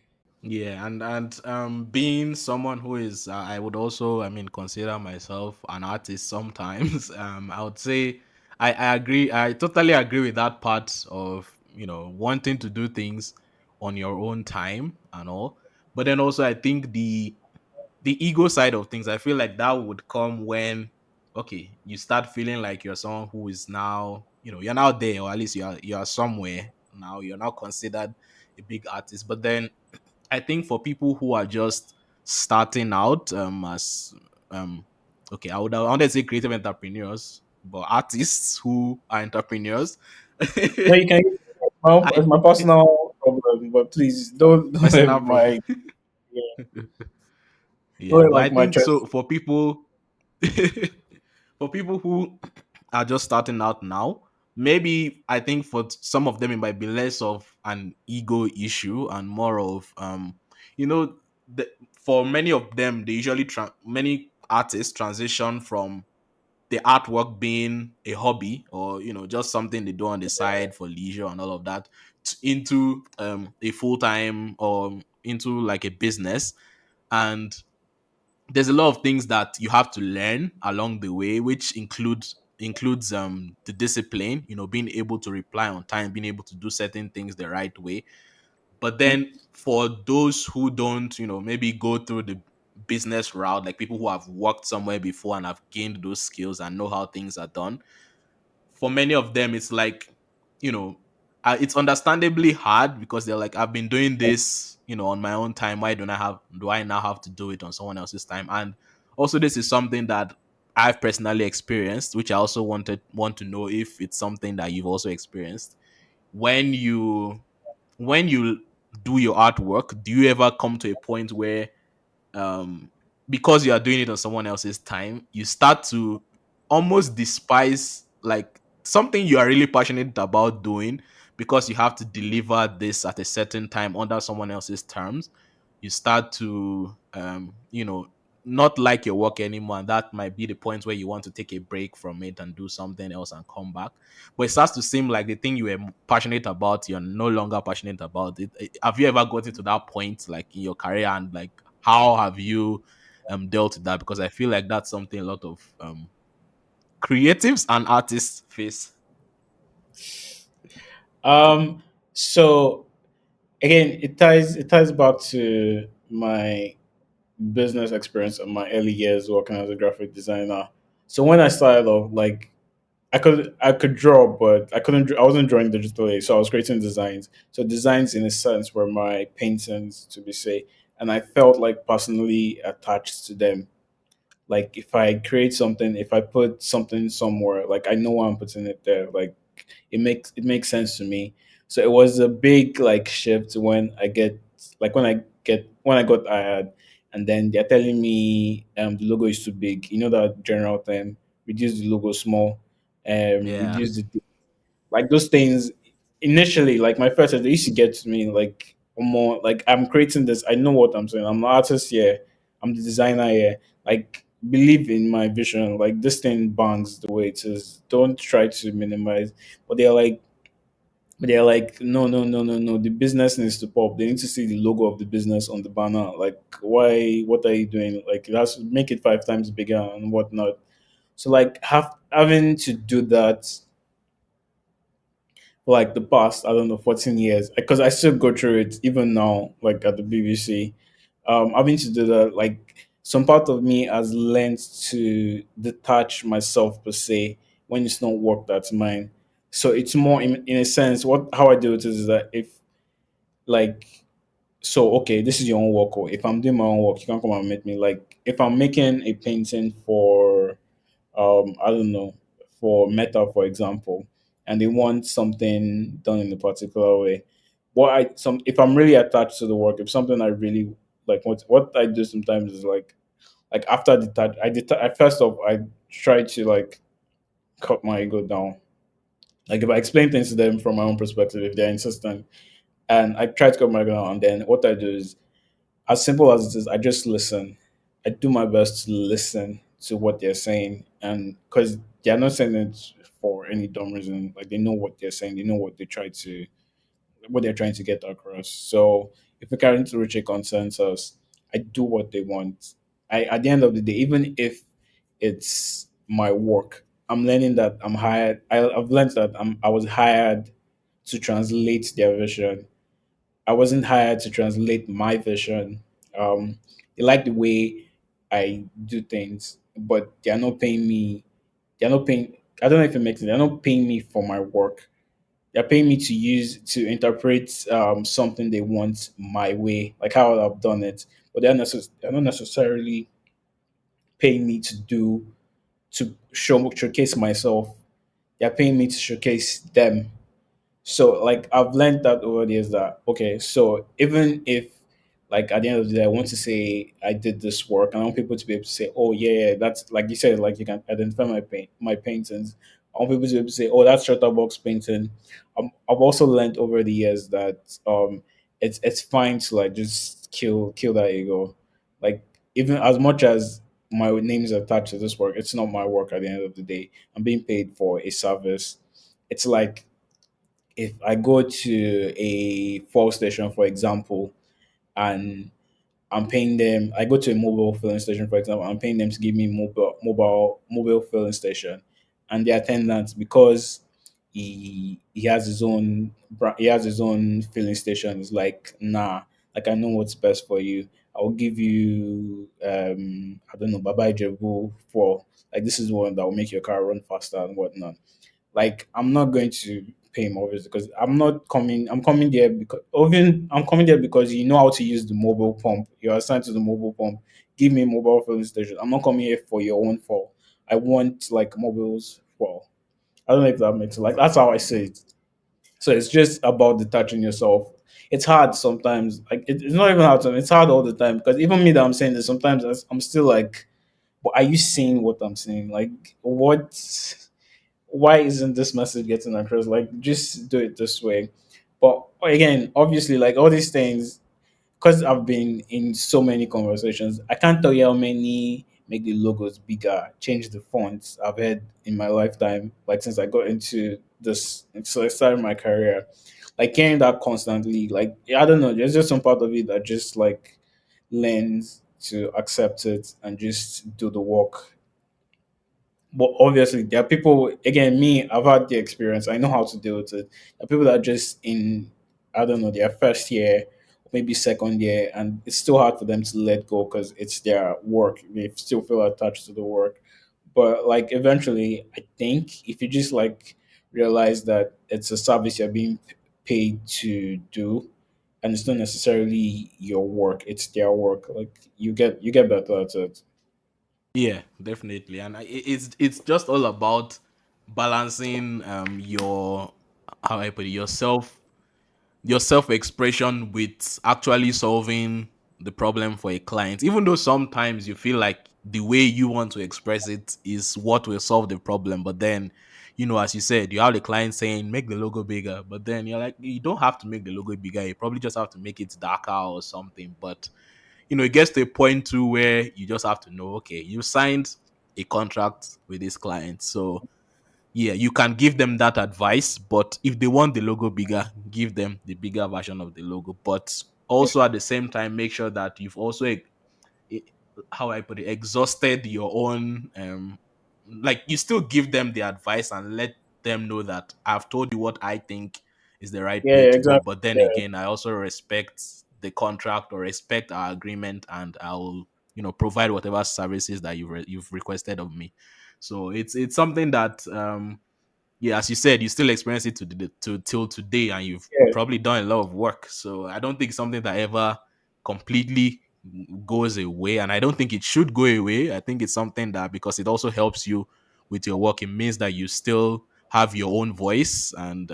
[SPEAKER 3] Yeah, and being someone who is, I would also, I mean, consider myself an artist sometimes. I would say I agree. I totally agree with that part of wanting to do things on your own time and all. But then also, I think the ego side of things, I feel like that would come when okay, you start feeling like you're someone who is now, you're now there, or at least you are somewhere now. You're now considered a big artist, but then I think for people who are just starting out as um okay, I wanted to say creative entrepreneurs. but artists who are entrepreneurs.
[SPEAKER 1] No, you can.
[SPEAKER 3] I
[SPEAKER 1] It's my personal problem, but please don't let
[SPEAKER 3] personal problem.
[SPEAKER 1] my yeah, don't
[SPEAKER 3] Yeah,
[SPEAKER 1] let
[SPEAKER 3] but I
[SPEAKER 1] like my
[SPEAKER 3] think so
[SPEAKER 1] choice.
[SPEAKER 3] for people for people who are just starting out now, maybe I think for some of them it might be less of an ego issue and more of you know for many of them they usually many artists transition from the artwork being a hobby or just something they do on the side for leisure and all of that into a full-time or into like a business. And there's a lot of things that you have to learn along the way, which includes the discipline, being able to reply on time, being able to do certain things the right way. But then for those who don't, maybe go through the business route, like people who have worked somewhere before and have gained those skills and know how things are done, for many of them it's like, you know it's understandably hard because they're like, I've been doing this, on my own time. Why don't I have do I now have to do it on someone else's time? And also this is something that I've personally experienced, which I also want to know if it's something that you've also experienced. When you when you do your artwork, do you ever come to a point where um because you are doing it on someone else's time, you start to almost despise like something you are really passionate about doing because you have to deliver this at a certain time under someone else's terms? You start to not like your work anymore, and that might be the point where you want to take a break from it and do something else and come back. But it starts to seem like the thing you were passionate about, you're no longer passionate about it. Have you ever gotten to that point like in your career, and like how have you dealt with that? Because I feel like that's something a lot of creatives and artists face.
[SPEAKER 1] Um, so again, it ties back to my business experience in my early years working as a graphic designer. So when I started off, like I could draw, but I wasn't drawing digitally, so I was creating designs. So designs, in a sense, were my paintings, to be say, and I felt like personally attached to them. Like if I create something, if I put something somewhere, like I know why I'm putting it there. Like it makes sense to me. So it was a big like shift when I got hired, and then they're telling me the logo is too big. You know that general term, reduce the logo small,
[SPEAKER 3] Yeah.
[SPEAKER 1] reduce the like those things. Initially, like my first, they used to get to me like more like I'm creating this. I know what I'm saying. I'm the artist here. I'm the designer here. Like believe in my vision. Like this thing bangs the way it is. Don't try to minimize. But they're like, no, no, no, no, no. The business needs to pop. They need to see the logo of the business on the banner. Like, why? What are you doing? Like, it has to make it 5 times bigger and whatnot. So, like, having to do that for like the past, I don't know, 14 years, because I still go through it even now, like at the BBC. Having to do that, like, some part of me has learned to detach myself per se when it's not work that's mine. So it's more in a sense, what how I do it is that if like so okay, this is your own work, or if I'm doing my own work, you can come and meet me. Like if I'm making a painting for I don't know, for Meta, for example, and they want something done in a particular way. What I some if I'm really attached to the work, if something I really like, what I do sometimes is like after I first off I try to like cut my ego down. Like if I explain things to them from my own perspective, if they're insistent, and I try to cut my ego down, and then what I do is as simple as it is, I just listen. I do my best to listen to what they're saying, and because they're not saying it for any dumb reason, like they know what they're saying, they know what they're trying to get across. So if we can't reach a consensus, I do what they want. I at the end of the day, even if it's my work, I'm learning that I'm hired. I've learned that I was hired to translate their vision. I wasn't hired to translate my vision. They like the way I do things, but they are not paying me. They're not paying. I don't know if it makes sense. They're not paying me for my work. They're paying me to interpret something they want my way, like how I've done it. But they're not necessarily paying me to do. to showcase myself. They're paying me to showcase them. So like I've learned that over the years that okay, so even if like at the end of the day I want to say I did this work, and I want people to be able to say, oh yeah, yeah, that's like you said, like you can identify my paintings. I want people to be able to say, oh, that's Shutterbox painting. I've also learned over the years that it's fine to like just kill that ego. Like even as much as my name is attached to this work, it's not my work at the end of the day. I'm being paid for a service. It's like if I go to a fuel station, for example, and I'm paying them, I go to a mobile filling station, for example, I'm paying them to give me mobile filling station, and the attendant because he has his own he has his own filling station. Is like nah, like I know what's best for you. I'll give you I don't know Baba Ijebu for like this is one that will make your car run faster and whatnot. Like I'm not going to pay him obviously because I'm not coming. I'm coming there because even I'm coming there because you know how to use the mobile pump. You're assigned to the mobile pump. Give me a mobile filling station. I'm not coming here for your own fall. I want like mobiles for. I don't know if that makes sense. Like that's how I say it. So it's just about detaching yourself. It's hard sometimes. Like it's not even hard. It's hard all the time because even me that I'm saying this sometimes I'm still like, but are you seeing what I'm saying? Like what? Why isn't this message getting across? Like, just do it this way. But again, obviously, like all these things, because I've been in so many conversations, I can't tell you how many make the logos bigger, change the fonts I've had in my lifetime, like since I got into this, so I started my career. Like hearing that constantly, like I don't know, there's just some part of it that just like learns to accept it and just do the work. But obviously, there are people. Again, me, I've had the experience. I know how to deal with it. There are people that are just in, I don't know, their first year, maybe second year, and it's still hard for them to let go because it's their work. They still feel attached to the work. But like eventually, I think if you just like realize that it's a service you're being paid to do, and it's not necessarily your work, it's their work. Like you get better at it.
[SPEAKER 3] Yeah, definitely. And it's just all about balancing your, how I put it, your self expression with actually solving the problem for a client. Even though sometimes you feel like the way you want to express it is what will solve the problem, but then, as you said, you have the client saying make the logo bigger, but then you're like, you don't have to make the logo bigger. You probably just have to make it darker or something. But it gets to a point too where you just have to know, okay, you signed a contract with this client, so yeah, you can give them that advice, but if they want the logo bigger, give them the bigger version of the logo. But also at the same time, make sure that you've also, eh, how I put it, exhausted your own, like you still give them the advice and let them know that I've told you what I think is the right
[SPEAKER 1] Yeah,
[SPEAKER 3] way
[SPEAKER 1] yeah,
[SPEAKER 3] to go.
[SPEAKER 1] exactly.
[SPEAKER 3] But then
[SPEAKER 1] Yeah.
[SPEAKER 3] again, I also respect the contract or respect our agreement, and I'll provide whatever services that you've requested of me. So it's something that, yeah, as you said, you still experience it to till today, and you've
[SPEAKER 1] Yeah.
[SPEAKER 3] probably done a lot of work. So I don't think it's something that ever completely goes away, and I don't think it should go away. I think it's something that, because it also helps you with your work, it means that you still have your own voice, and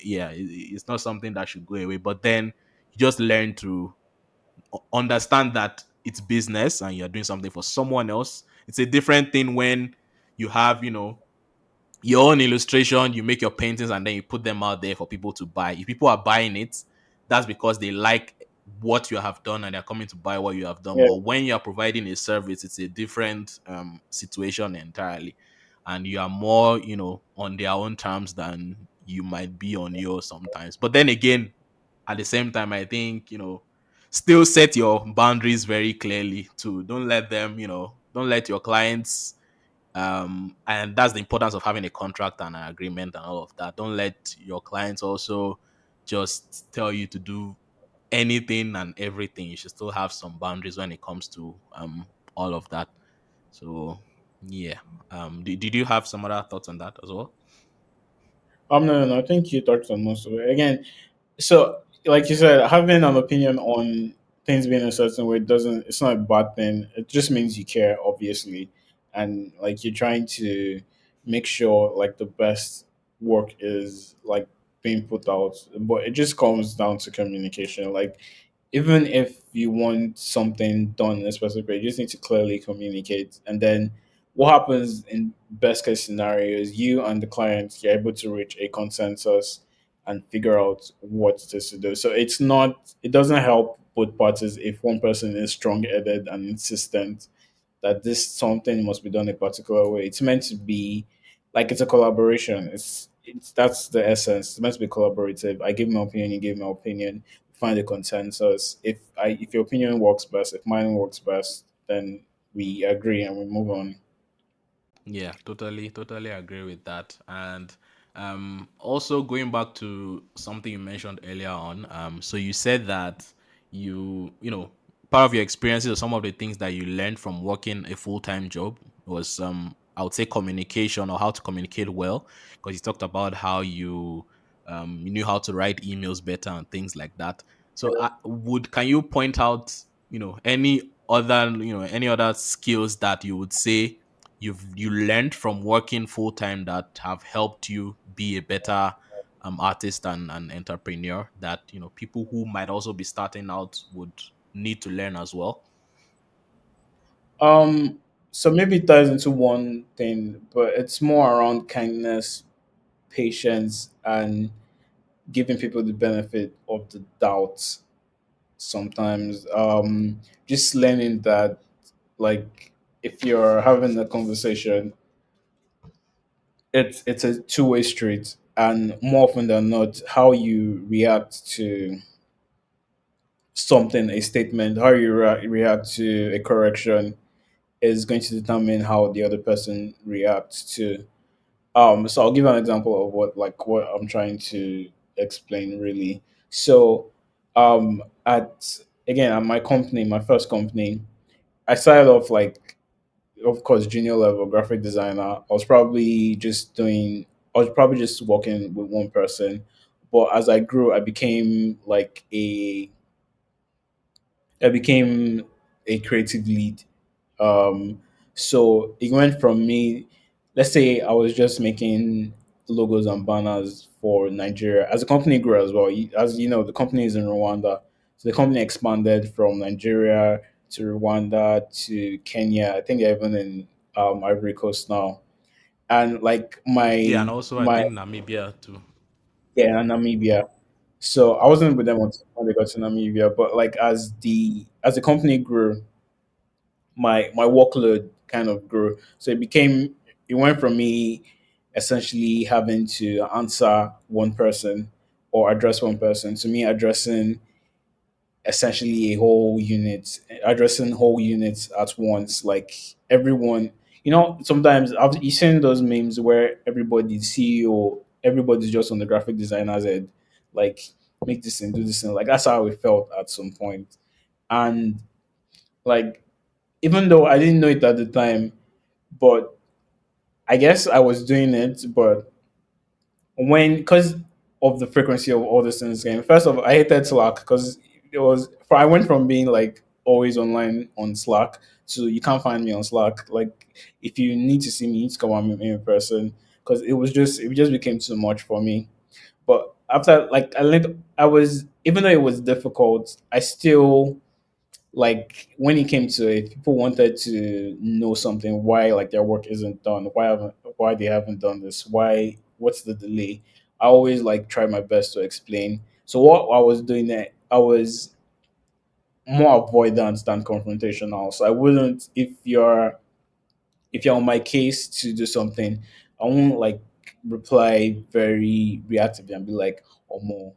[SPEAKER 3] yeah, it's not something that should go away. But then you just learn to understand that it's business and you're doing something for someone else. It's a different thing when you have, your own illustration, you make your paintings and then you put them out there for people to buy. If people are buying it, that's because they like what you have done and they're coming to buy what you have done.
[SPEAKER 1] Yeah.
[SPEAKER 3] But when you're providing a service, it's a different situation entirely. And you are more, on their own terms than you might be on yours sometimes. But then again, at the same time, I think, still set your boundaries very clearly too. Don't let them, don't let your clients, and that's the importance of having a contract and an agreement and all of that. Don't let your clients also just tell you to do anything and everything. You should still have some boundaries when it comes to all of that. So yeah. Did you have some other thoughts on that as well?
[SPEAKER 1] No, no, no. I think you touched on most of it. Again, so like you said, having an opinion on things being a certain way doesn't. It's not a bad thing. It just means you care, obviously. and like you're trying to make sure like the best work is like being put out. But it just comes down to communication. Like even if you want something done in a specific way, you just need to clearly communicate. And then what happens in best case scenario is you and the client, you're able to reach a consensus and figure out what it is to do. So it doesn't help both parties if one person is strong headed and insistent that this something must be done a particular way. It's meant to be like it's a collaboration. It's that's the essence. It's meant to be collaborative. I give my opinion, you give my opinion, find a consensus. If your opinion works best, if mine works best, then we agree and we move on.
[SPEAKER 3] Yeah, totally agree with that. And also going back to something you mentioned earlier on, so you said that you know, part of your experiences or some of the things that you learned from working a full-time job was I would say communication or how to communicate well, because you talked about how you knew how to write emails better and things like that. So would can you point out, any other skills that you would say you learned from working full time that have helped you be a better artist and entrepreneur that people who might also be starting out would need to learn as well?
[SPEAKER 1] Um, so maybe it ties into one thing, but it's more around kindness, patience, and giving people the benefit of the doubt. Sometimes, just learning that, like, if you're having a conversation, it's a two-way street, and more often than not, how you react to something, a statement, how you react to a correction is going to determine how the other person reacts to. So I'll give an example of what I'm trying to explain really. So at my company, my first company, I started off like, of course, junior level graphic designer. I was probably just working with one person, but as I grew, I became a creative lead. um, so it went from me, let's say I was just making logos and banners for Nigeria. As the company grew as well, as you know, the company is in Rwanda. So the company expanded from Nigeria to Rwanda to Kenya. I think they're even in Ivory Coast now. And like
[SPEAKER 3] Yeah, and also I
[SPEAKER 1] my
[SPEAKER 3] think Namibia too.
[SPEAKER 1] yeah, and Namibia. So I wasn't with them until when they got to Namibia. But like as the company grew, my workload kind of grew. So it went from me essentially having to answer one person or address one person to me addressing essentially a whole unit, addressing whole units at once. Like everyone, sometimes you seen those memes where everybody's CEO, everybody's just on the graphic designer's head, like make this and do this and like that's how it felt at some point. And like even though I didn't know it at the time, but I guess I was doing it. But because of the frequency of all these things came, first of all, I hated Slack because I went from being like always online on Slack to you can't find me on Slack. Like if you need to see me, you need to come and meet me in person because it just became too much for me. But after like I learned, I was even though it was difficult, I still like when it came to it, people wanted to know something why like their work isn't done, why they haven't done this, what's the delay. I always like try my best to explain. So what I was doing there, I was more avoidant than confrontational. So I wouldn't if you're on my case to do something, I won't like reply very reactively and be like, "Oh, more,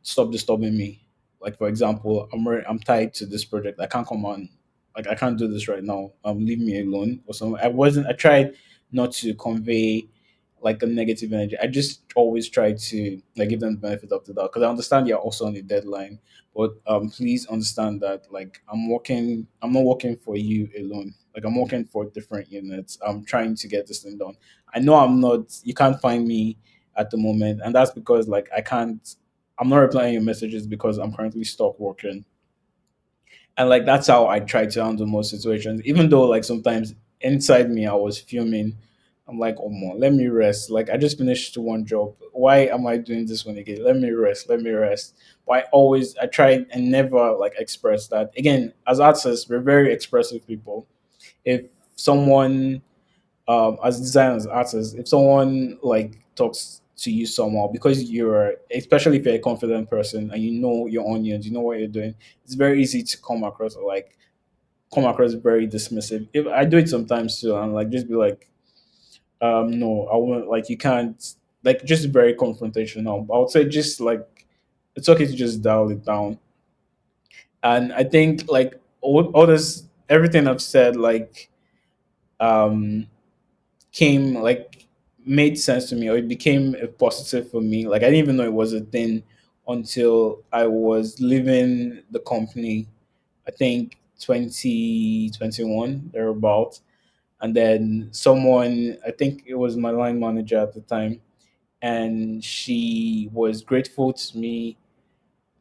[SPEAKER 1] stop disturbing me." Like for example, I'm tied to this project. I can't come on, like I can't do this right now. Leave me alone or something. I tried not to convey like a negative energy. I just always try to like give them the benefit of the doubt because I understand you're also on a deadline. But please understand that like I'm not working for you alone. Like I'm working for different units. I'm trying to get this thing done. I know I'm not you can't find me at the moment, and that's because like I'm not replying your messages because I'm currently stuck working. And like that's how I try to handle most situations. Even though like sometimes inside me, I was fuming. I'm like, oh man, let me rest. Like I just finished one job. Why am I doing this one again? Let me rest. Let me rest. But I try and never like express that. Again, as artists, we're very expressive people. If someone, as designers, artists, if someone like talks to you somehow because you're, especially if you're a confident person and you know your onions, you know what you're doing, it's very easy to come across very dismissive. If I do it sometimes too, and like just be like, no, I won't. Like you can't. Like just very confrontational. I would say just like it's okay to just dial it down. And I think like all this, everything I've said, like um came like made sense to me, or it became a positive for me. Like I didn't even know it was a thing until I was leaving the company. I think 2021 thereabout. And then someone, I think it was my line manager at the time, and she was grateful to me,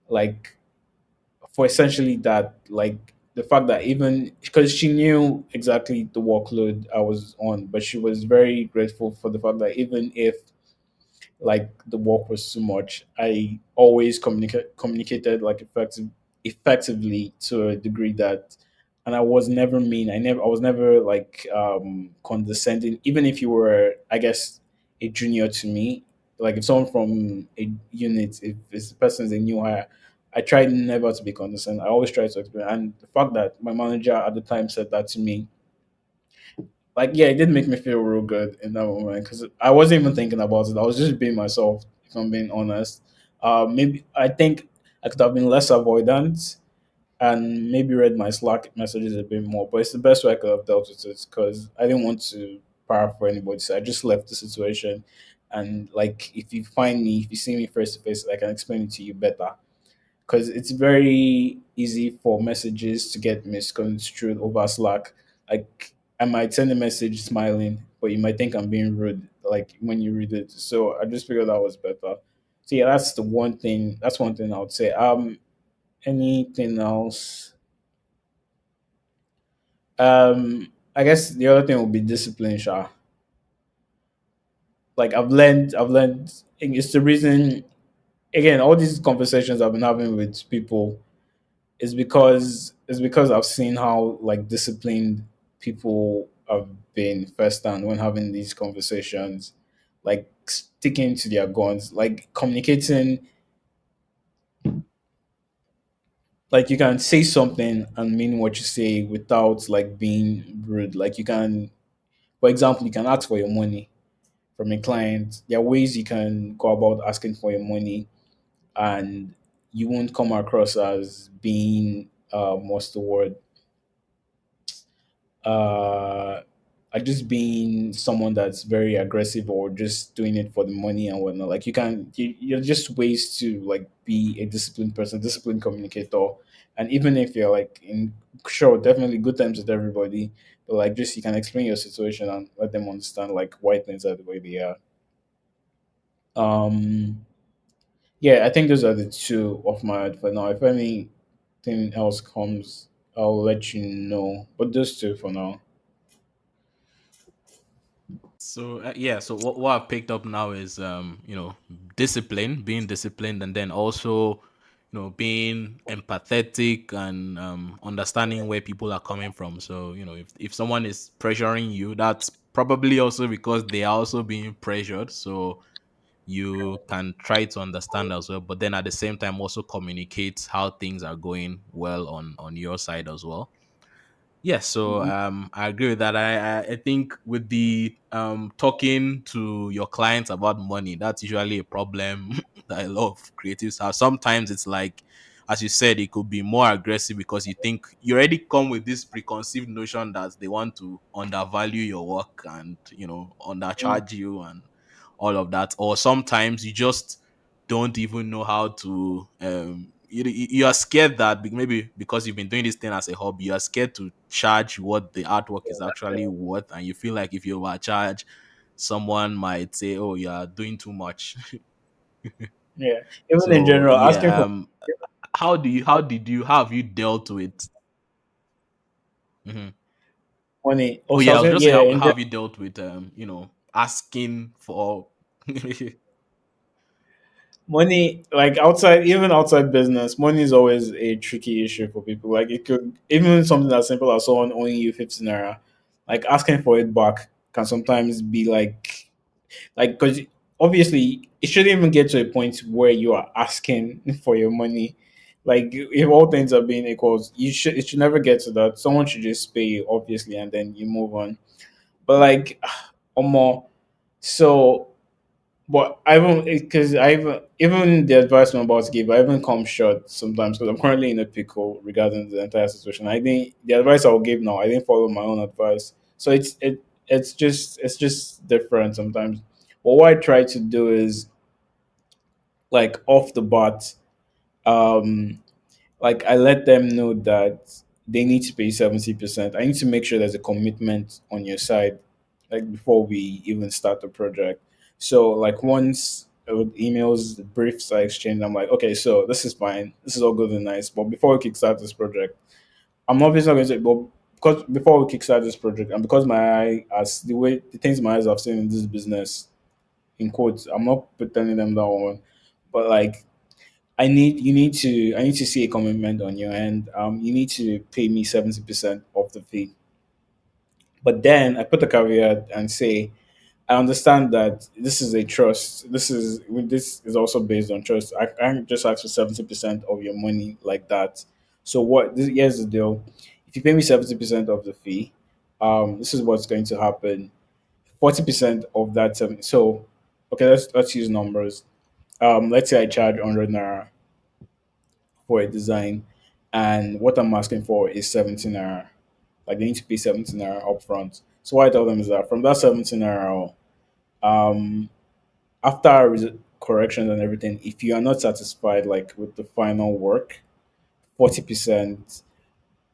[SPEAKER 1] like for essentially that, like the fact that even because she knew exactly the workload I was on, but she was very grateful for the fact that even if like the work was too much, I always communicated like effectively to a degree that, and I was never mean. I was never like condescending. Even if you were, I guess, a junior to me, like if someone from a unit, if this person is a new hire, I tried never to be condescending. I always try to explain. And the fact that my manager at the time said that to me, like yeah, it did make me feel real good in that moment because I wasn't even thinking about it. I was just being myself, if I'm being honest. Maybe I think I could have been less avoidant and maybe read my Slack messages a bit more, but it's the best way I could have dealt with it because I didn't want to para for anybody. So I just left the situation. And like, if you find me, if you see me face to face, I can explain it to you better because it's very easy for messages to get misconstrued over Slack. Like I might send a message smiling, but you might think I'm being rude, like when you read it. So I just figured that was better. So yeah, that's the one thing. That's one thing I would say. Anything else? I guess the other thing would be discipline, Sha. Like I've learned. It's the reason. Again, all these conversations I've been having with people is because I've seen how like disciplined people have been firsthand when having these conversations, like sticking to their guns, like communicating. Like you can say something and mean what you say without like being rude. Like you can, for example, you can ask for your money from a client. There are ways you can go about asking for your money, and you won't come across as being what's the word, uh like just being someone that's very aggressive or just doing it for the money and whatnot. Like you're just ways to like be a disciplined person, disciplined communicator. And even if you're like in, sure, definitely good times with everybody, but like just you can explain your situation and let them understand like why things are the way they are. um yeah, I think those are the two of my for now. If anything else comes, I'll let you know, but those two for now.
[SPEAKER 3] So yeah, so what I've picked up now is discipline, being disciplined, and then also being empathetic and understanding where people are coming from. So if someone is pressuring you, that's probably also because they are also being pressured. So you can try to understand as well, but then at the same time also communicate how things are going well on your side as well. Yes, so I agree with that. I think with the talking to your clients about money, that's usually a problem that a lot of creatives have. Sometimes it's like, as you said, it could be more aggressive because you think you already come with this preconceived notion that they want to undervalue your work and undercharge you and all of that. Or sometimes you just don't even know how to you are scared that maybe because you've been doing this thing as a hobby, you are scared to charge what the artwork is actually worth, and you feel like if you overcharge, someone might say, "Oh, you are doing too much."
[SPEAKER 1] Yeah, even in
[SPEAKER 3] So
[SPEAKER 1] general, asking
[SPEAKER 3] yeah,
[SPEAKER 1] for
[SPEAKER 3] how have you dealt with? Mhm.
[SPEAKER 1] money.
[SPEAKER 3] Oh
[SPEAKER 1] Also, I
[SPEAKER 3] yeah, I
[SPEAKER 1] was
[SPEAKER 3] was
[SPEAKER 1] saying,
[SPEAKER 3] just saying
[SPEAKER 1] yeah,
[SPEAKER 3] how have you dealt with asking for
[SPEAKER 1] money, like outside, even outside business, money is always a tricky issue for people. Like it could even something as simple as someone owing you 50 naira, like asking for it back can sometimes be like because obviously it shouldn't even get to a point where you are asking for your money. Like if all things are being equals, it should never get to that. Someone should just pay you, obviously, and then you move on. But like, more so. But I haven't because I've even the advice I'm about to give, I haven't come short sometimes because I'm currently in a pickle regarding the entire situation. I think the advice I'll give now, I didn't follow my own advice, so it's just different sometimes. But what I try to do is like off the bat, um, like I let them know that they need to pay 70%. I need to make sure there's a commitment on your side, like before we even start the project. So like once emails, the briefs are exchanged, I'm like, okay, so this is fine, this is all good and nice. But before we kickstart this project, I'm obviously not going to say, but because before we kickstart this project, and because my eye, as the way the things my eyes have seen in this business, in quotes, I'm not pretending them that one, but like I need to see a commitment on your end. You need to pay me 70% of the fee. But then I put a caveat and say I understand that this is a trust. This is also based on trust. I can't just ask for 70% of your money like that. So here's the deal. If you pay me 70% of the fee, this is what's going to happen. 40% of that so okay, let's use numbers. Let's say I charge 100 naira for a design, and what I'm asking for is 17 naira. Like they need to pay 17 naira upfront. So what I tell them is that from that 17 naira, um, after corrections and everything, if you are not satisfied like with the final work, 40%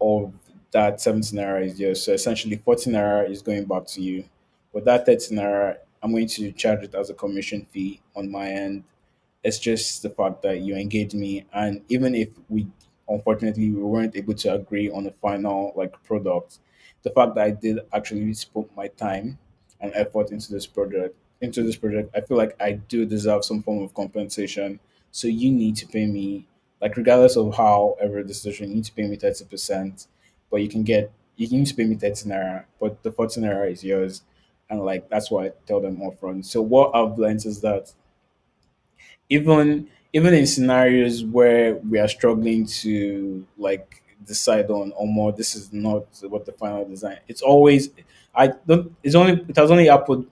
[SPEAKER 1] of that 17 naira is yours. So essentially, 14 naira is going back to you. But that 13 naira, I'm going to charge it as a commission fee on my end. It's just the fact that you engaged me, and even if we, unfortunately, we weren't able to agree on the final like product, the fact that I did actually put my time and effort into this project, I feel like I do deserve some form of compensation. So you need to pay me, like regardless of how ever the situation, you need to pay me 30%. But you need to pay me 30 naira, but the 14 naira is yours. And like that's why I tell them upfront. So what I've learned is that even in scenarios where we are struggling to like decide on more, this is not what the final design, it's always, I don't it's only it has only happened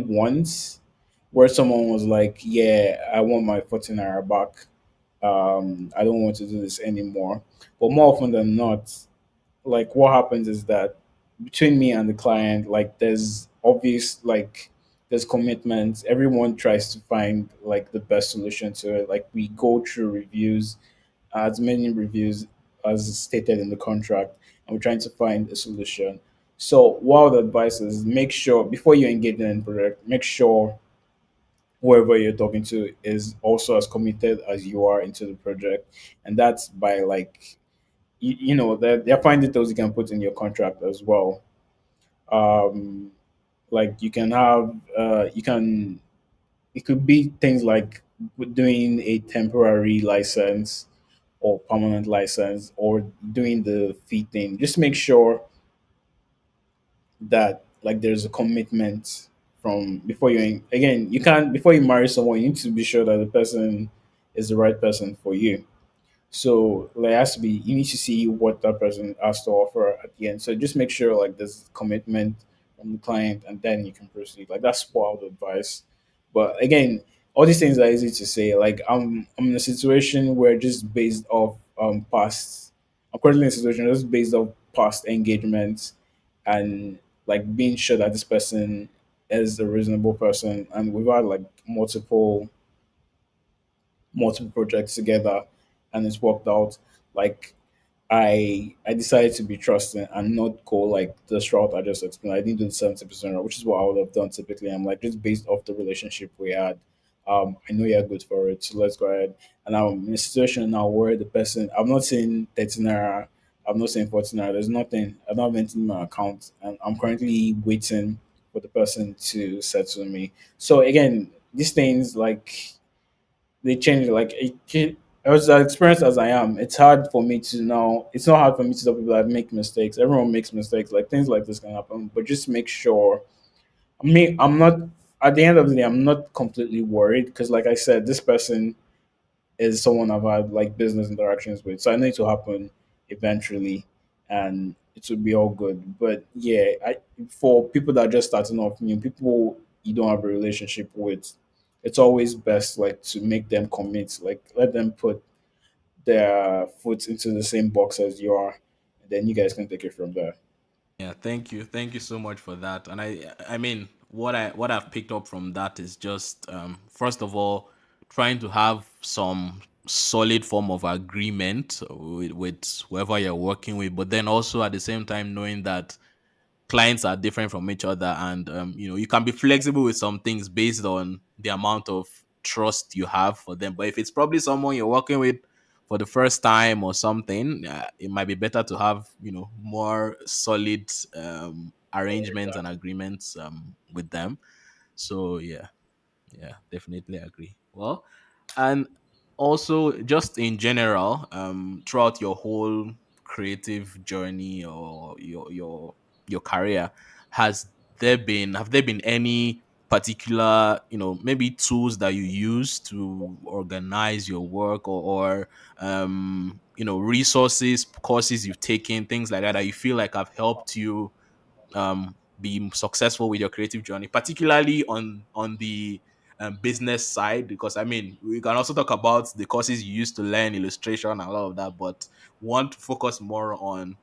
[SPEAKER 1] once where someone was like, yeah, I want my 14 naira back. I don't want to do this anymore. But more often than not, like what happens is that between me and the client, like there's commitment. Everyone tries to find like the best solution to it. Like we go through reviews, as many reviews as stated in the contract, and we're trying to find a solution. So what the advice is, make sure before you engage in a project, make sure whoever you're talking to is also as committed as you are into the project, and that's by like there are fine details you can put in your contract as well. um like you can it could be things like doing a temporary license or permanent license or doing the fee thing. Just make sure that like there's a commitment from before again, you can't, before you marry someone, you need to be sure that the person is the right person for you. So there has to be, you need to see what that person has to offer at the end. So just make sure like there's commitment from the client, and then you can proceed. Like that's what I would advise. But again, all these things are easy to say. Like I'm in a situation where just based off past, I'm currently in a situation just based off past engagements, and like being sure that this person is a reasonable person, and we've had like multiple projects together, and it's worked out. Like I decided to be trusting and not go like this route I just explained. I didn't do the 70% route, which is what I would have done typically. I'm like, just based off the relationship we had. I know you're good for it, so let's go ahead. And I'm in a situation now where the person, I'm not saying 13 naira, I've not seen 49. There's nothing. I don't have anything in my account, and I'm currently waiting for the person to settle me. So again, these things like they change. Like as experienced as I am, it's hard for me to now. It's not hard for me to tell people I make mistakes. Everyone makes mistakes. Like things like this can happen, but just make sure. I mean, I'm not. At the end of the day, I'm not completely worried because, like I said, this person is someone I've had like business interactions with. So I know it will happen eventually and it will be all good. But yeah, for people that are just starting off, people you don't have a relationship with, it's always best like to make them commit, like let them put their foot into the same box as you are. And then you guys can take it from there.
[SPEAKER 3] Yeah, thank you so much for that. And I mean, what I've picked up from that is just first of all, trying to have some solid form of agreement with whoever you're working with, but then also at the same time knowing that clients are different from each other, and you can be flexible with some things based on the amount of trust you have for them. But if it's probably someone you're working with for the first time or something, it might be better to have more solid arrangements and agreements with them. So yeah, yeah, definitely agree. Well, and also just in general, throughout your whole creative journey or your career, has have there been any particular, maybe tools that you use to organize your work, or resources, courses you've taken, things like that, that you feel like have helped you be successful with your creative journey, particularly on the business side? Because I mean, we can also talk about the courses you used to learn illustration and all of that, but want to focus more on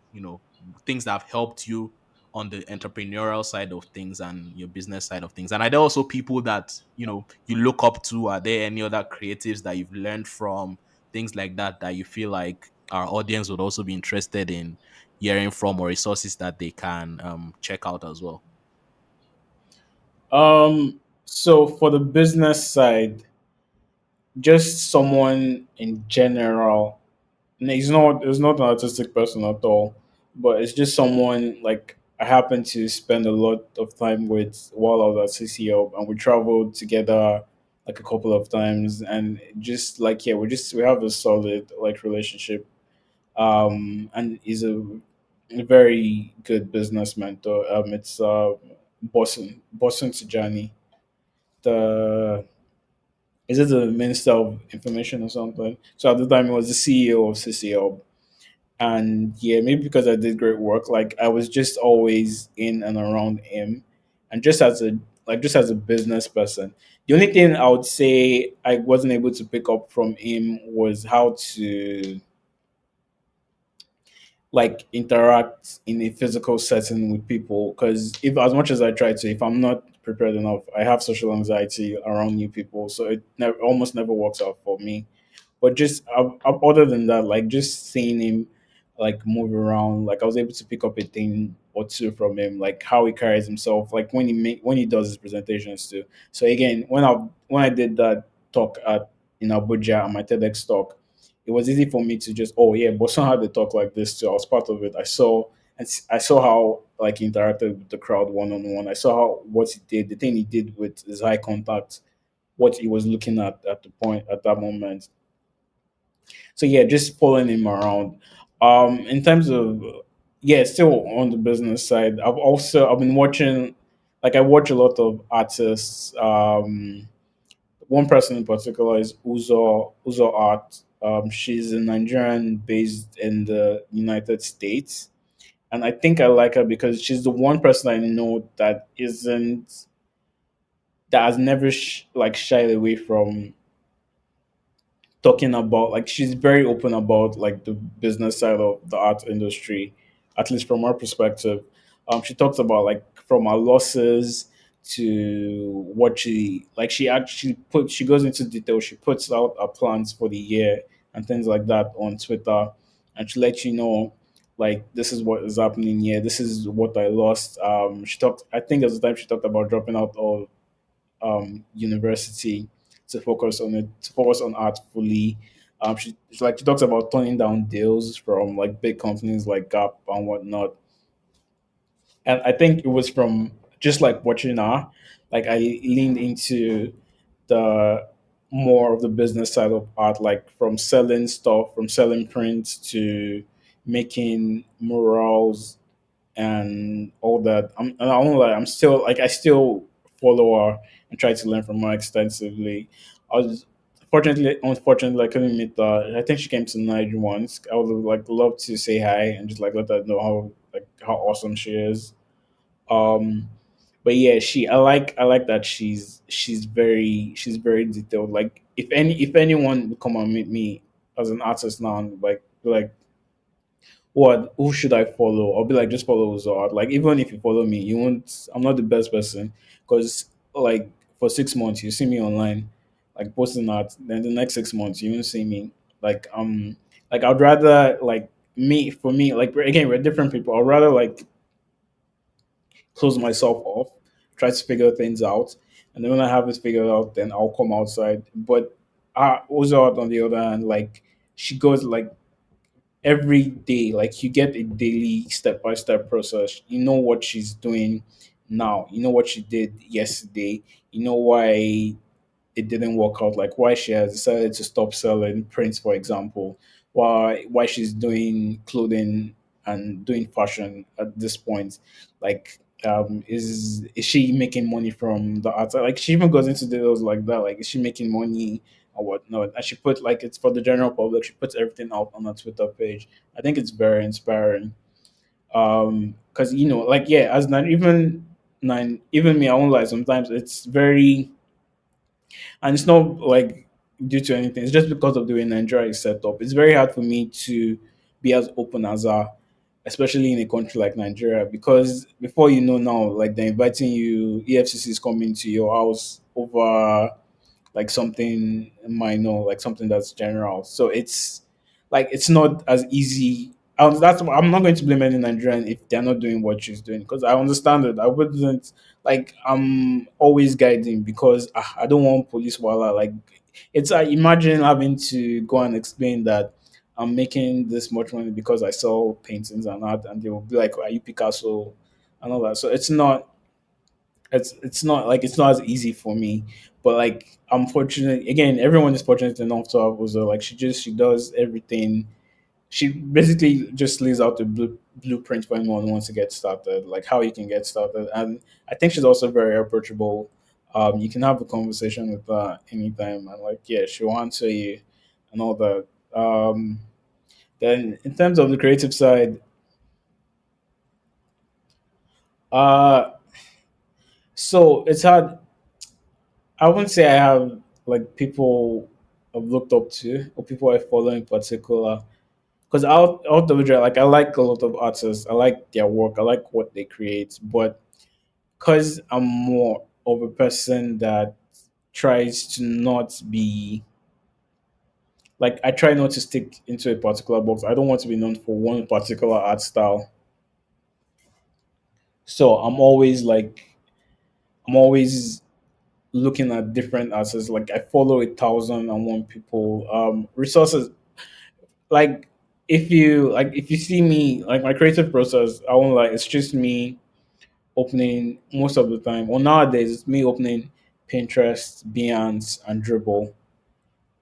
[SPEAKER 3] things that have helped you on the entrepreneurial side of things and your business side of things. And are there also people that you look up to? Are there any other creatives that you've learned from, things like that, that you feel like our audience would also be interested in hearing from, or resources that they can check out as well?
[SPEAKER 1] So for the business side, just someone in general. No, he's not an autistic person at all, but it's just someone like I happen to spend a lot of time with while I was at CCO, and we traveled together like a couple of times, and just like yeah, we have a solid like relationship. And he's a very good business mentor. It's Boston Tijani. The Is it the Minister of Information or something? So at the time, he was the CEO of CCO, and yeah, maybe because I did great work, like I was just always in and around him, and just as a business person, the only thing I would say I wasn't able to pick up from him was how to like interact in a physical setting with people. Because if as much as I try to, if I'm not prepared enough, I have social anxiety around new people, so it almost never works out for me. But just other than that, like just seeing him like move around, like I was able to pick up a thing or two from him, like how he carries himself, like when he does his presentations too. So again, when I did that talk at in Abuja on my TEDx talk, it was easy for me to just yeah, Boson had the talk like this too. I was part of it. I saw how like he interacted with the crowd one on one. I saw how what he did, the thing he did with his eye contact, what he was looking at the point at that moment. So yeah, just following him around. In terms of yeah, still on the business side, I've been watching, like I watch a lot of artists. One person in particular is Uzo Art. She's a Nigerian based in the United States, and I think I like her because she's the one person I know that has never like shied away from talking about, like she's very open about like the business side of the art industry, at least from our perspective. She talks about like from her losses to what she actually she goes into detail. She puts out her plans for the year and things like that on Twitter, and she lets you know like this is what is happening here, this is what I lost. She talked, I think at the time she talked about dropping out of university to focus on art fully. She talks about turning down deals from like big companies like Gap and whatnot. And I think it was from just like watching her, like I leaned into the more of the business side of art, like from selling stuff, from selling prints to making murals and all that. And I won't lie, I'm still like I still follow her and try to learn from her extensively. I was unfortunately, I couldn't meet her. I think she came to Niger once. I would like love to say hi and just like let her know how awesome she is. Um, but yeah, I like that she's very detailed. Like if anyone would come and meet me as an artist now, and like what who should I follow? I'll be like just follow Zod. Like even if you follow me, you won't. I'm not the best person because like for 6 months you see me online, like posting art. Then the next 6 months you won't see me. Like I'd rather like me for me like again we're different people. I'd rather like close myself off, try to figure things out, and then when I have it figured out, then I'll come outside. But Ozark, on the other hand, like she goes like every day, like you get a daily step by step process. You know what she's doing now. You know what she did yesterday. You know why it didn't work out, like why she has decided to stop selling prints, for example, why she's doing clothing and doing fashion at this point. Like is she making money from the art? Like she even goes into details like that. Like is she making money or whatnot? And she put like it's for the general public. She puts everything out on her Twitter page. I think it's very inspiring. Because you know, like yeah, as nine even me, I won't lie. Sometimes it's very and it's not like due to anything. It's just because of the way Nigeria is set up. It's very hard for me to be as open as her, especially in a country like Nigeria, because before you know now, like they're inviting you, EFCC is coming to your house over like something minor, like something that's general. So it's like it's not as easy. I'm not going to blame any Nigerian if they're not doing what she's doing because I understand it. I wouldn't like I'm always guiding because I don't want police wala. Like it's imagine having to go and explain that I'm making this much money because I sell paintings and art, and they will be like, "Are you Picasso?" and all that. So it's not like it's not as easy for me, but like I'm fortunate again, everyone is fortunate enough to have Uzo. Like she does everything. She basically just lays out the blueprint for anyone who wants to get started, like how you can get started. And I think she's also very approachable. You can have a conversation with her anytime and like yeah, she'll answer you and all that. Then in terms of the creative side, uh so it's hard. I wouldn't say I have like people I've looked up to or people I follow in particular. Because out of it, like I like a lot of artists. I like their work. I like what they create. But because I'm more of a person that tries to not be like I try not to stick into a particular box. I don't want to be known for one particular art style. So I'm always looking at different artists. Like I follow 1,001 people. Resources like if you see me like my creative process, I won't like it's just me opening most of the time. Well nowadays it's me opening Pinterest, Behance and Dribble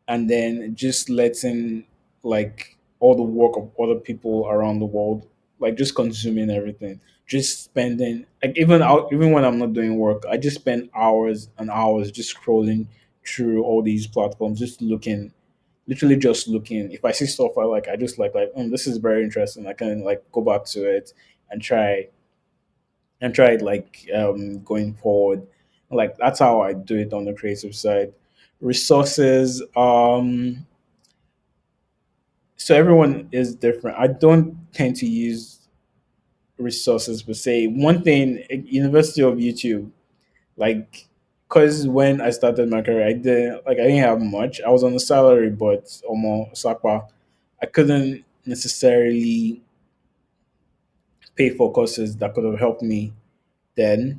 [SPEAKER 1] and then just letting like all the work of other people around the world, like just consuming everything. Just spending like even when I'm not doing work, I just spend hours and hours just scrolling through all these platforms, just looking literally just looking. If I see stuff I like, I just this is very interesting. I can like go back to it and try it like going forward. Like that's how I do it on the creative side. Resources, so everyone is different. I don't tend to use resources per se. One thing, University of YouTube, like because when I started my career, I didn't have much. I was on a salary, but almost Sakwa, I couldn't necessarily pay for courses that could have helped me then.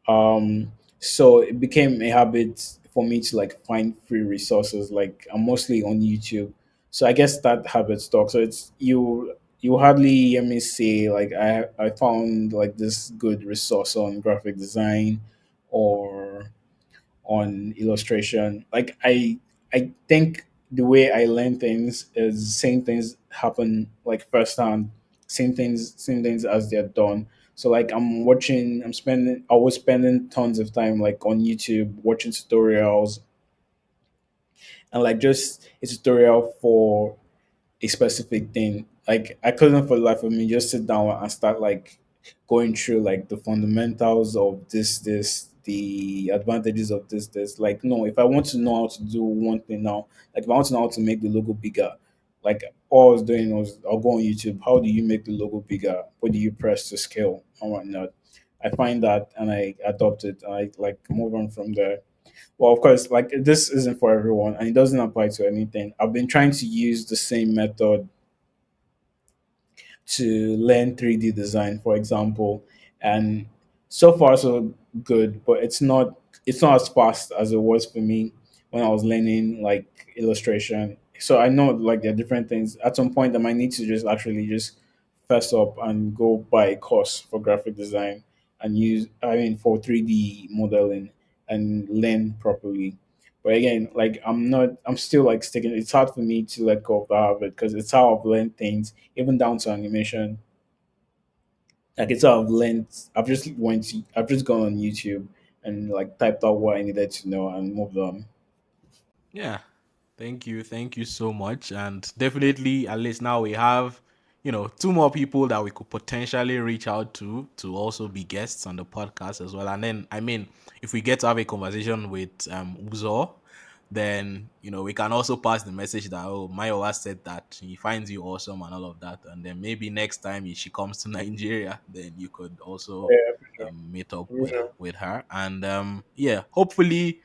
[SPEAKER 1] So it became a habit for me to like find free resources. Like I'm mostly on YouTube, so I guess that habit stuck. So it's you hardly hear me say like I found like this good resource on graphic design or on illustration. Like I think the way I learn things is seeing things happen like firsthand, seeing things as they're done. So like I was spending tons of time like on YouTube watching tutorials and like just a tutorial for a specific thing. Like I couldn't for the life of me just sit down and start like going through like the fundamentals of the advantages of this. Like no, if I want to know how to do one thing now, like if I want to know how to make the logo bigger, like all I was doing was I'll go on YouTube. How do you make the logo bigger? What do you press to scale and whatnot? I find that and I adopt it and I like move on from there. Well, of course, like this isn't for everyone and it doesn't apply to anything. I've been trying to use the same method to learn 3D design, for example, and so far so good, but it's not as fast as it was for me when I was learning like illustration. So I know like there are different things. At some point, I might need to just actually just fess up and go buy a course for graphic design and use I mean for 3D modeling and learn properly. But again, like I'm still like sticking. It's hard for me to let go of that habit because it's how I've learned things, even down to animation. Like it's how I've learned. I've just gone on YouTube and like typed out what I needed to know and moved on.
[SPEAKER 3] Yeah. Thank you so much. And definitely, at least now we have, two more people that we could potentially reach out to also be guests on the podcast as well. And then, I mean, if we get to have a conversation with Uzo, then we can also pass the message that Mayowa said that he finds you awesome and all of that. And then maybe next time if she comes to Nigeria, then you could also
[SPEAKER 1] Yeah, for sure.
[SPEAKER 3] meet up
[SPEAKER 1] For sure.
[SPEAKER 3] with her. And yeah, hopefully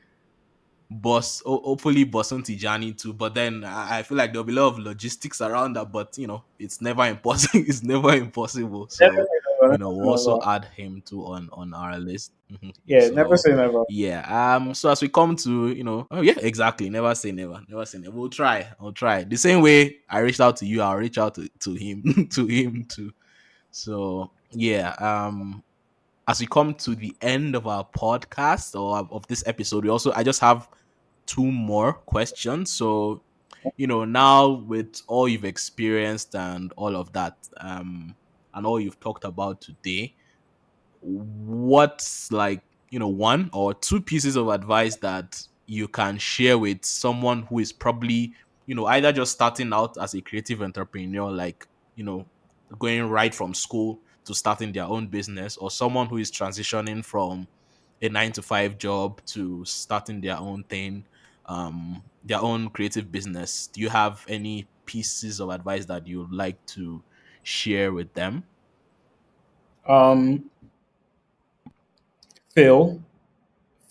[SPEAKER 3] Bosun Tijani too. But then I feel like there'll be a lot of logistics around that. But it's never impossible. It's never impossible. So
[SPEAKER 1] Definitely never,
[SPEAKER 3] we'll
[SPEAKER 1] never,
[SPEAKER 3] also
[SPEAKER 1] never.
[SPEAKER 3] add him too on our list. Mhm.
[SPEAKER 1] Yeah, never
[SPEAKER 3] So
[SPEAKER 1] say never.
[SPEAKER 3] yeah. So as we come to oh yeah, exactly. Never say never. Never say never. We'll try. I'll try. The same way I reached out to you, I'll reach out to him to him too. So yeah. As we come to the end of our podcast or of this episode, we also I just have two more questions. So, now with all you've experienced and all of that, and all you've talked about today, what's like, one or two pieces of advice that you can share with someone who is probably, either just starting out as a creative entrepreneur, like, going right from school to starting their own business, or someone who is transitioning from a 9 to 5 job to starting their own thing, their own creative business? Do you have any pieces of advice that you'd like to share with them?
[SPEAKER 1] Um, fail,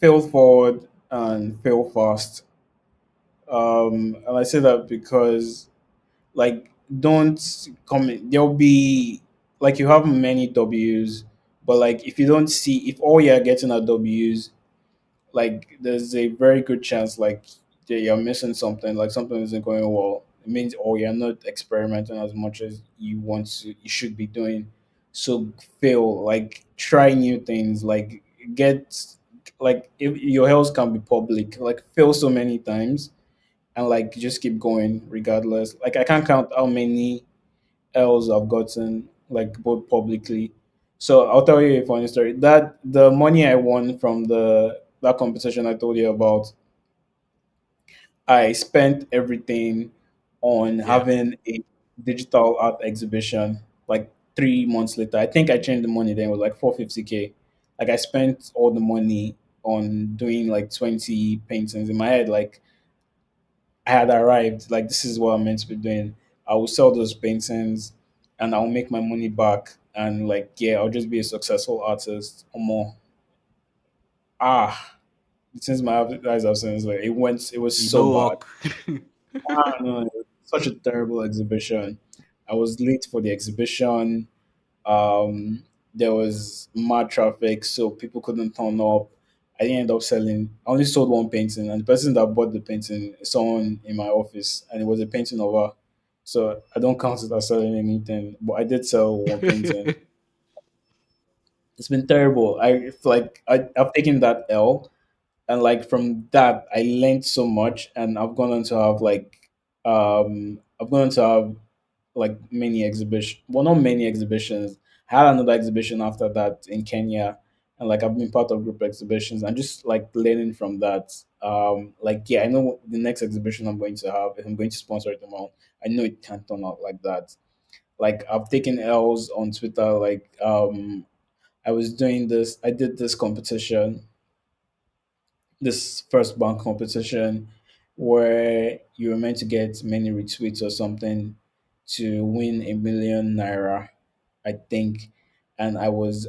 [SPEAKER 1] fail forward, and fail fast. And I say that because like don't come in, there'll be like you have many W's, but like if you don't see if all you're getting are W's, like there's a very good chance like that you're missing something, like something isn't going well. It means or you're not experimenting as much as you should be doing. So fail, like try new things, like get like if your health can be public, like fail so many times and like just keep going regardless. Like I can't count how many L's I've gotten like both publicly. So I'll tell you a funny story. That the money I won from the that competition I told you about, I spent everything on
[SPEAKER 3] Yeah.
[SPEAKER 1] having a digital art exhibition like 3 months later. I think I changed the money then it was like 450K. Like I spent all the money on doing like 20 paintings in my head, like I had arrived, like this is what I'm meant to be doing. I will sell those paintings and I'll make my money back and like yeah, I'll just be a successful artist or more. Ah, since my eyes have seen like it was
[SPEAKER 3] You
[SPEAKER 1] so
[SPEAKER 3] know
[SPEAKER 1] bad.
[SPEAKER 3] work.
[SPEAKER 1] Ah, no, it was such a terrible exhibition. I was late for the exhibition. There was mad traffic, so people couldn't turn up. I didn't end up selling. I only sold one painting, and the person that bought the painting is someone in my office, and it was a painting of her. So I don't count it as selling anything, but I did sell one painting. It's been terrible. I've taken that L, and like from that I learned so much, and I've gone on to have I've gone on to have like many exhibitions. Well, not many exhibitions. I had another exhibition after that in Kenya, and like I've been part of group exhibitions and just like learning from that. Like yeah, I know the next exhibition I'm going to have. If I'm going to sponsor it tomorrow, I know it can't turn out like that. Like I've taken L's on Twitter. I did this competition, this first bank competition where you were meant to get many retweets or something to win 1 million naira, I think. And I was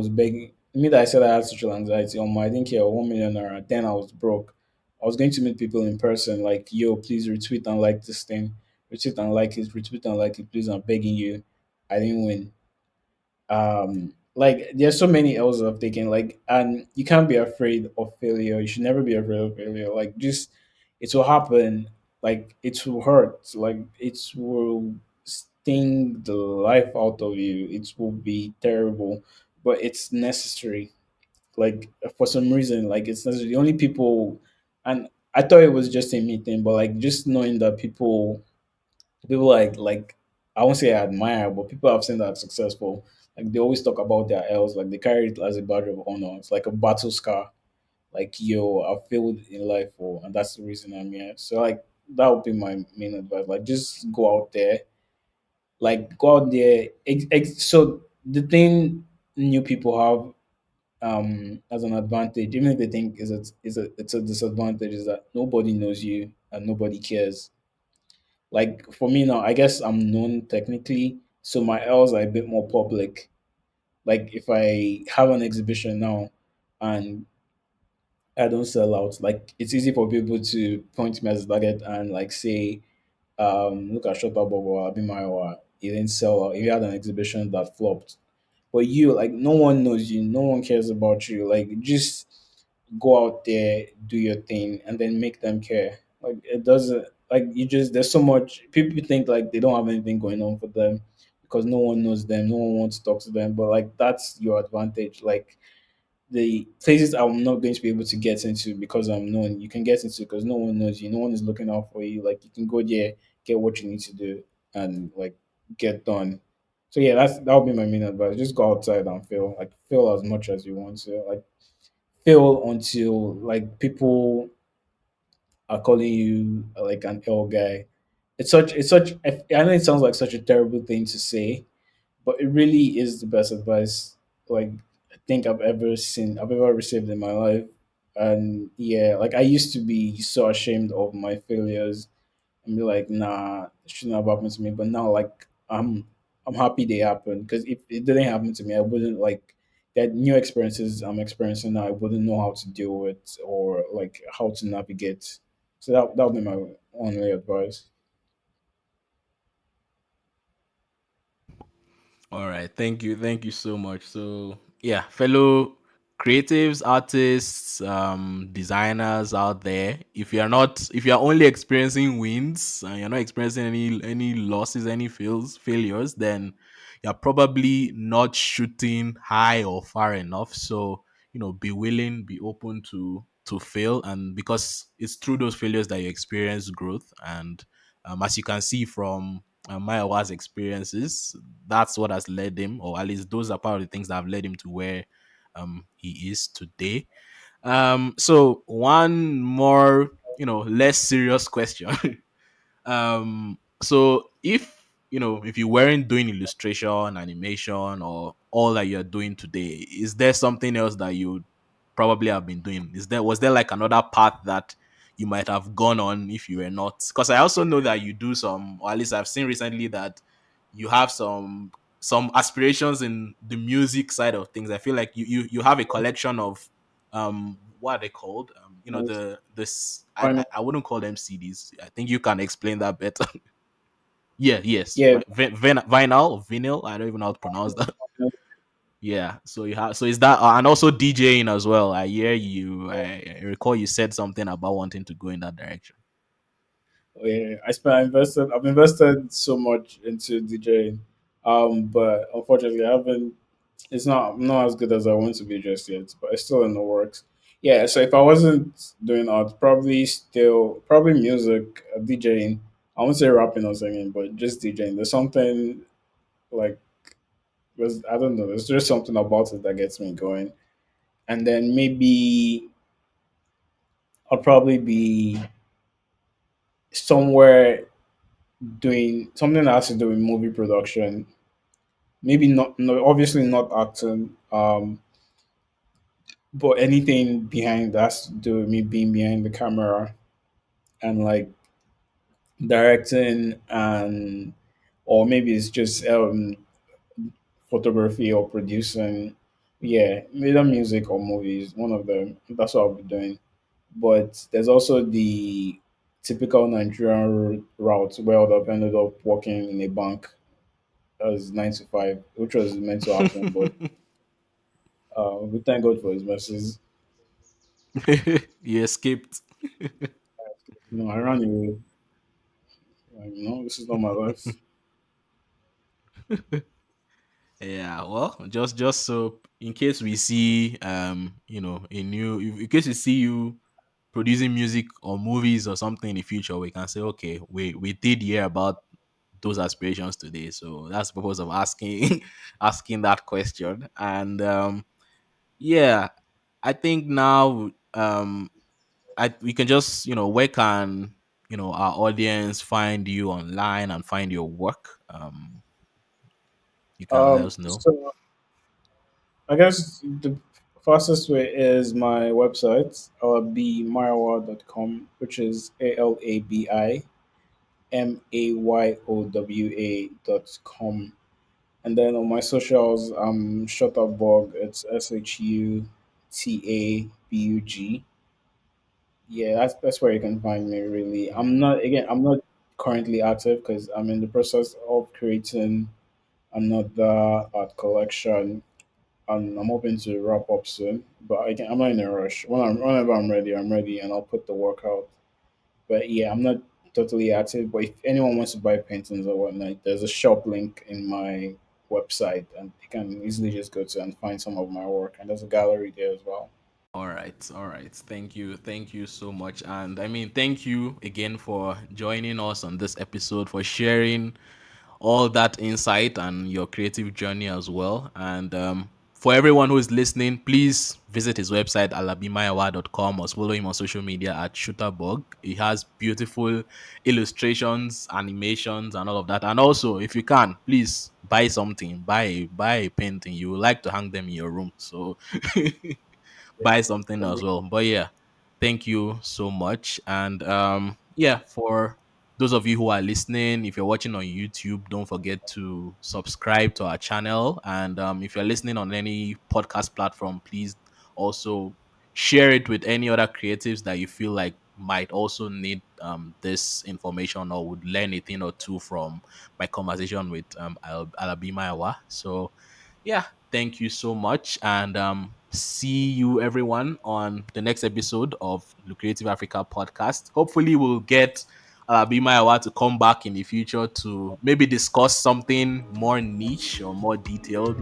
[SPEAKER 1] begging me that I said I had social anxiety. I didn't care 1 million naira. Then I was broke. I was going to meet people in person, like, yo, please retweet and like this thing. Retweet and like it, retweet and like it, please. I'm begging you. I didn't win. Like there's so many L's I've taken, like, and you can't be afraid of failure. You should never be afraid of failure. Like just it will happen, like it will hurt, like it will sting the life out of you. It will be terrible, but it's necessary. Like for some reason, like it's necessary. The only people, and I thought it was just a me thing, but like just knowing that people like I won't say I admire, but people I've seen that are successful, like they always talk about their L's, like they carry it as a badge of honor. It's like a battle scar. Like yo, I failed in life, and that's the reason I'm here. So like that would be my main advice. Like just go out there, like go out there. So the thing new people have as an advantage, even if they think it's a disadvantage, is that nobody knows you and nobody cares. Like for me now, I guess I'm known technically, so my L's are a bit more public. Like if I have an exhibition now and I don't sell out, like it's easy for people to point me as a target and like say, look at Shutabug or Alabi Mayowa, he didn't sell out. If you had an exhibition that flopped, but you, like, no one knows you, no one cares about you. Like just go out there, do your thing, and then make them care. Like it doesn't, like you just, there's so much people think like they don't have anything going on for them because no one knows them, no one wants to talk to them. But like that's your advantage. Like the places I'm not going to be able to get into because I'm known, you can get into because no one knows you, no one is looking out for you. Like you can go there, get what you need to do, and like get done. So yeah, that would be my main advice. Just go outside and fail. Like fail as much as you want to. Like fail until like people are calling you like an L guy. I know it sounds like such a terrible thing to say, but it really is the best advice like I think I've ever received in my life. And yeah, like I used to be so ashamed of my failures and be like, nah, it shouldn't have happened to me. But now, like, I'm happy they happened because if it didn't happen to me, I wouldn't like that new experiences I'm experiencing now. I wouldn't know how to deal with or like how to navigate. So that would be my only advice.
[SPEAKER 3] All right, thank you so much. So yeah, fellow creatives, artists, designers out there, if you're only experiencing wins and you're not experiencing any losses, any failures, then you're probably not shooting high or far enough. So be willing, be open to fail, and because it's through those failures that you experience growth. And as you can see from Mayowa's experiences, that's what has led him, or at least those are part of the things that have led him to where he is today. So one more, less serious question. So if you weren't doing illustration, animation, or all that you're doing today, is there something else that you probably have been doing? Was there like another path that you might have gone on if you were not? Because I also know that you do some, or at least I've seen recently that you have some aspirations in the music side of things. I feel like you have a collection of what are they called? The this
[SPEAKER 1] Final,
[SPEAKER 3] I wouldn't call them CDs. I think you can explain that better. Yeah, yes,
[SPEAKER 1] yeah,
[SPEAKER 3] vinyl, vinyl. I don't even know how to pronounce that. Yeah, so you have, so is that, and also DJing as well. I hear you. I recall you said something about wanting to go in that direction.
[SPEAKER 1] Oh, yeah, I've invested so much into DJing, but unfortunately, I haven't. It's not as good as I want to be just yet, but it's still in the works. Yeah, so if I wasn't doing art, probably music, DJing. I won't say rapping or singing, but just DJing. There's something like I don't know. There's just something about it that gets me going. And then maybe I'll probably be somewhere doing something that has to do with movie production. Maybe not, no, obviously not acting, but anything behind that has to do with me being behind the camera and like directing and, or maybe it's just photography or producing. Yeah, either music or movies, one of them. That's what I'll be doing. But there's also the typical Nigerian route where I'd have ended up working in a bank as 9 to 5, which was meant to happen, but we thank God for His mercies.
[SPEAKER 3] You escaped.
[SPEAKER 1] I ran away. This is not my life.
[SPEAKER 3] Yeah, well, just so in case we see a new, in case we see you producing music or movies or something in the future, we can say, okay, we did hear about those aspirations today. So that's the purpose of asking asking that question. And yeah, I think now I we can just, where can, our audience find you online and find your work? You can let us know.
[SPEAKER 1] So I guess the fastest way is my website, alabimayowa.com, which is ALABIMAYOWA.com. And then on my socials, Shutabug. It's SHUTABUG. Yeah, that's where you can find me. Really, I'm not currently active because I'm in the process of creating another art collection, and I'm hoping to wrap up soon. But I'm not in a rush. Whenever I'm ready, I'm ready, and I'll put the work out. But yeah, I'm not totally active. But if anyone wants to buy paintings or whatnot, there's a shop link in my website, and you can easily just go to and find some of my work. And there's a gallery there as well.
[SPEAKER 3] All right, all right. Thank you so much. And I mean, thank you again for joining us on this episode, for sharing all that insight and your creative journey as well. And for everyone who is listening, please visit his website, alabimayowa.com, or follow him on social media at Shooterbug. He has beautiful illustrations, animations, and all of that. And also, if you can, please buy something, buy a painting. You would like to hang them in your room. So buy something as well. But yeah, thank you so much. And yeah, for those of you who are listening, if you're watching on YouTube, don't forget to subscribe to our channel. And if you're listening on any podcast platform, please also share it with any other creatives that you feel like might also need this information or would learn a thing or two from my conversation with Alabi Mayowa. So yeah, thank you so much. And see you everyone on the next episode of Lucrative Africa podcast. Hopefully we'll get Alabi Mayowa to come back in the future to maybe discuss something more niche or more detailed.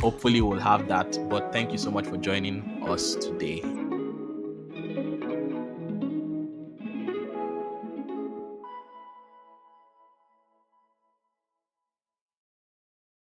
[SPEAKER 3] Hopefully we'll have that. But thank you so much for joining us today.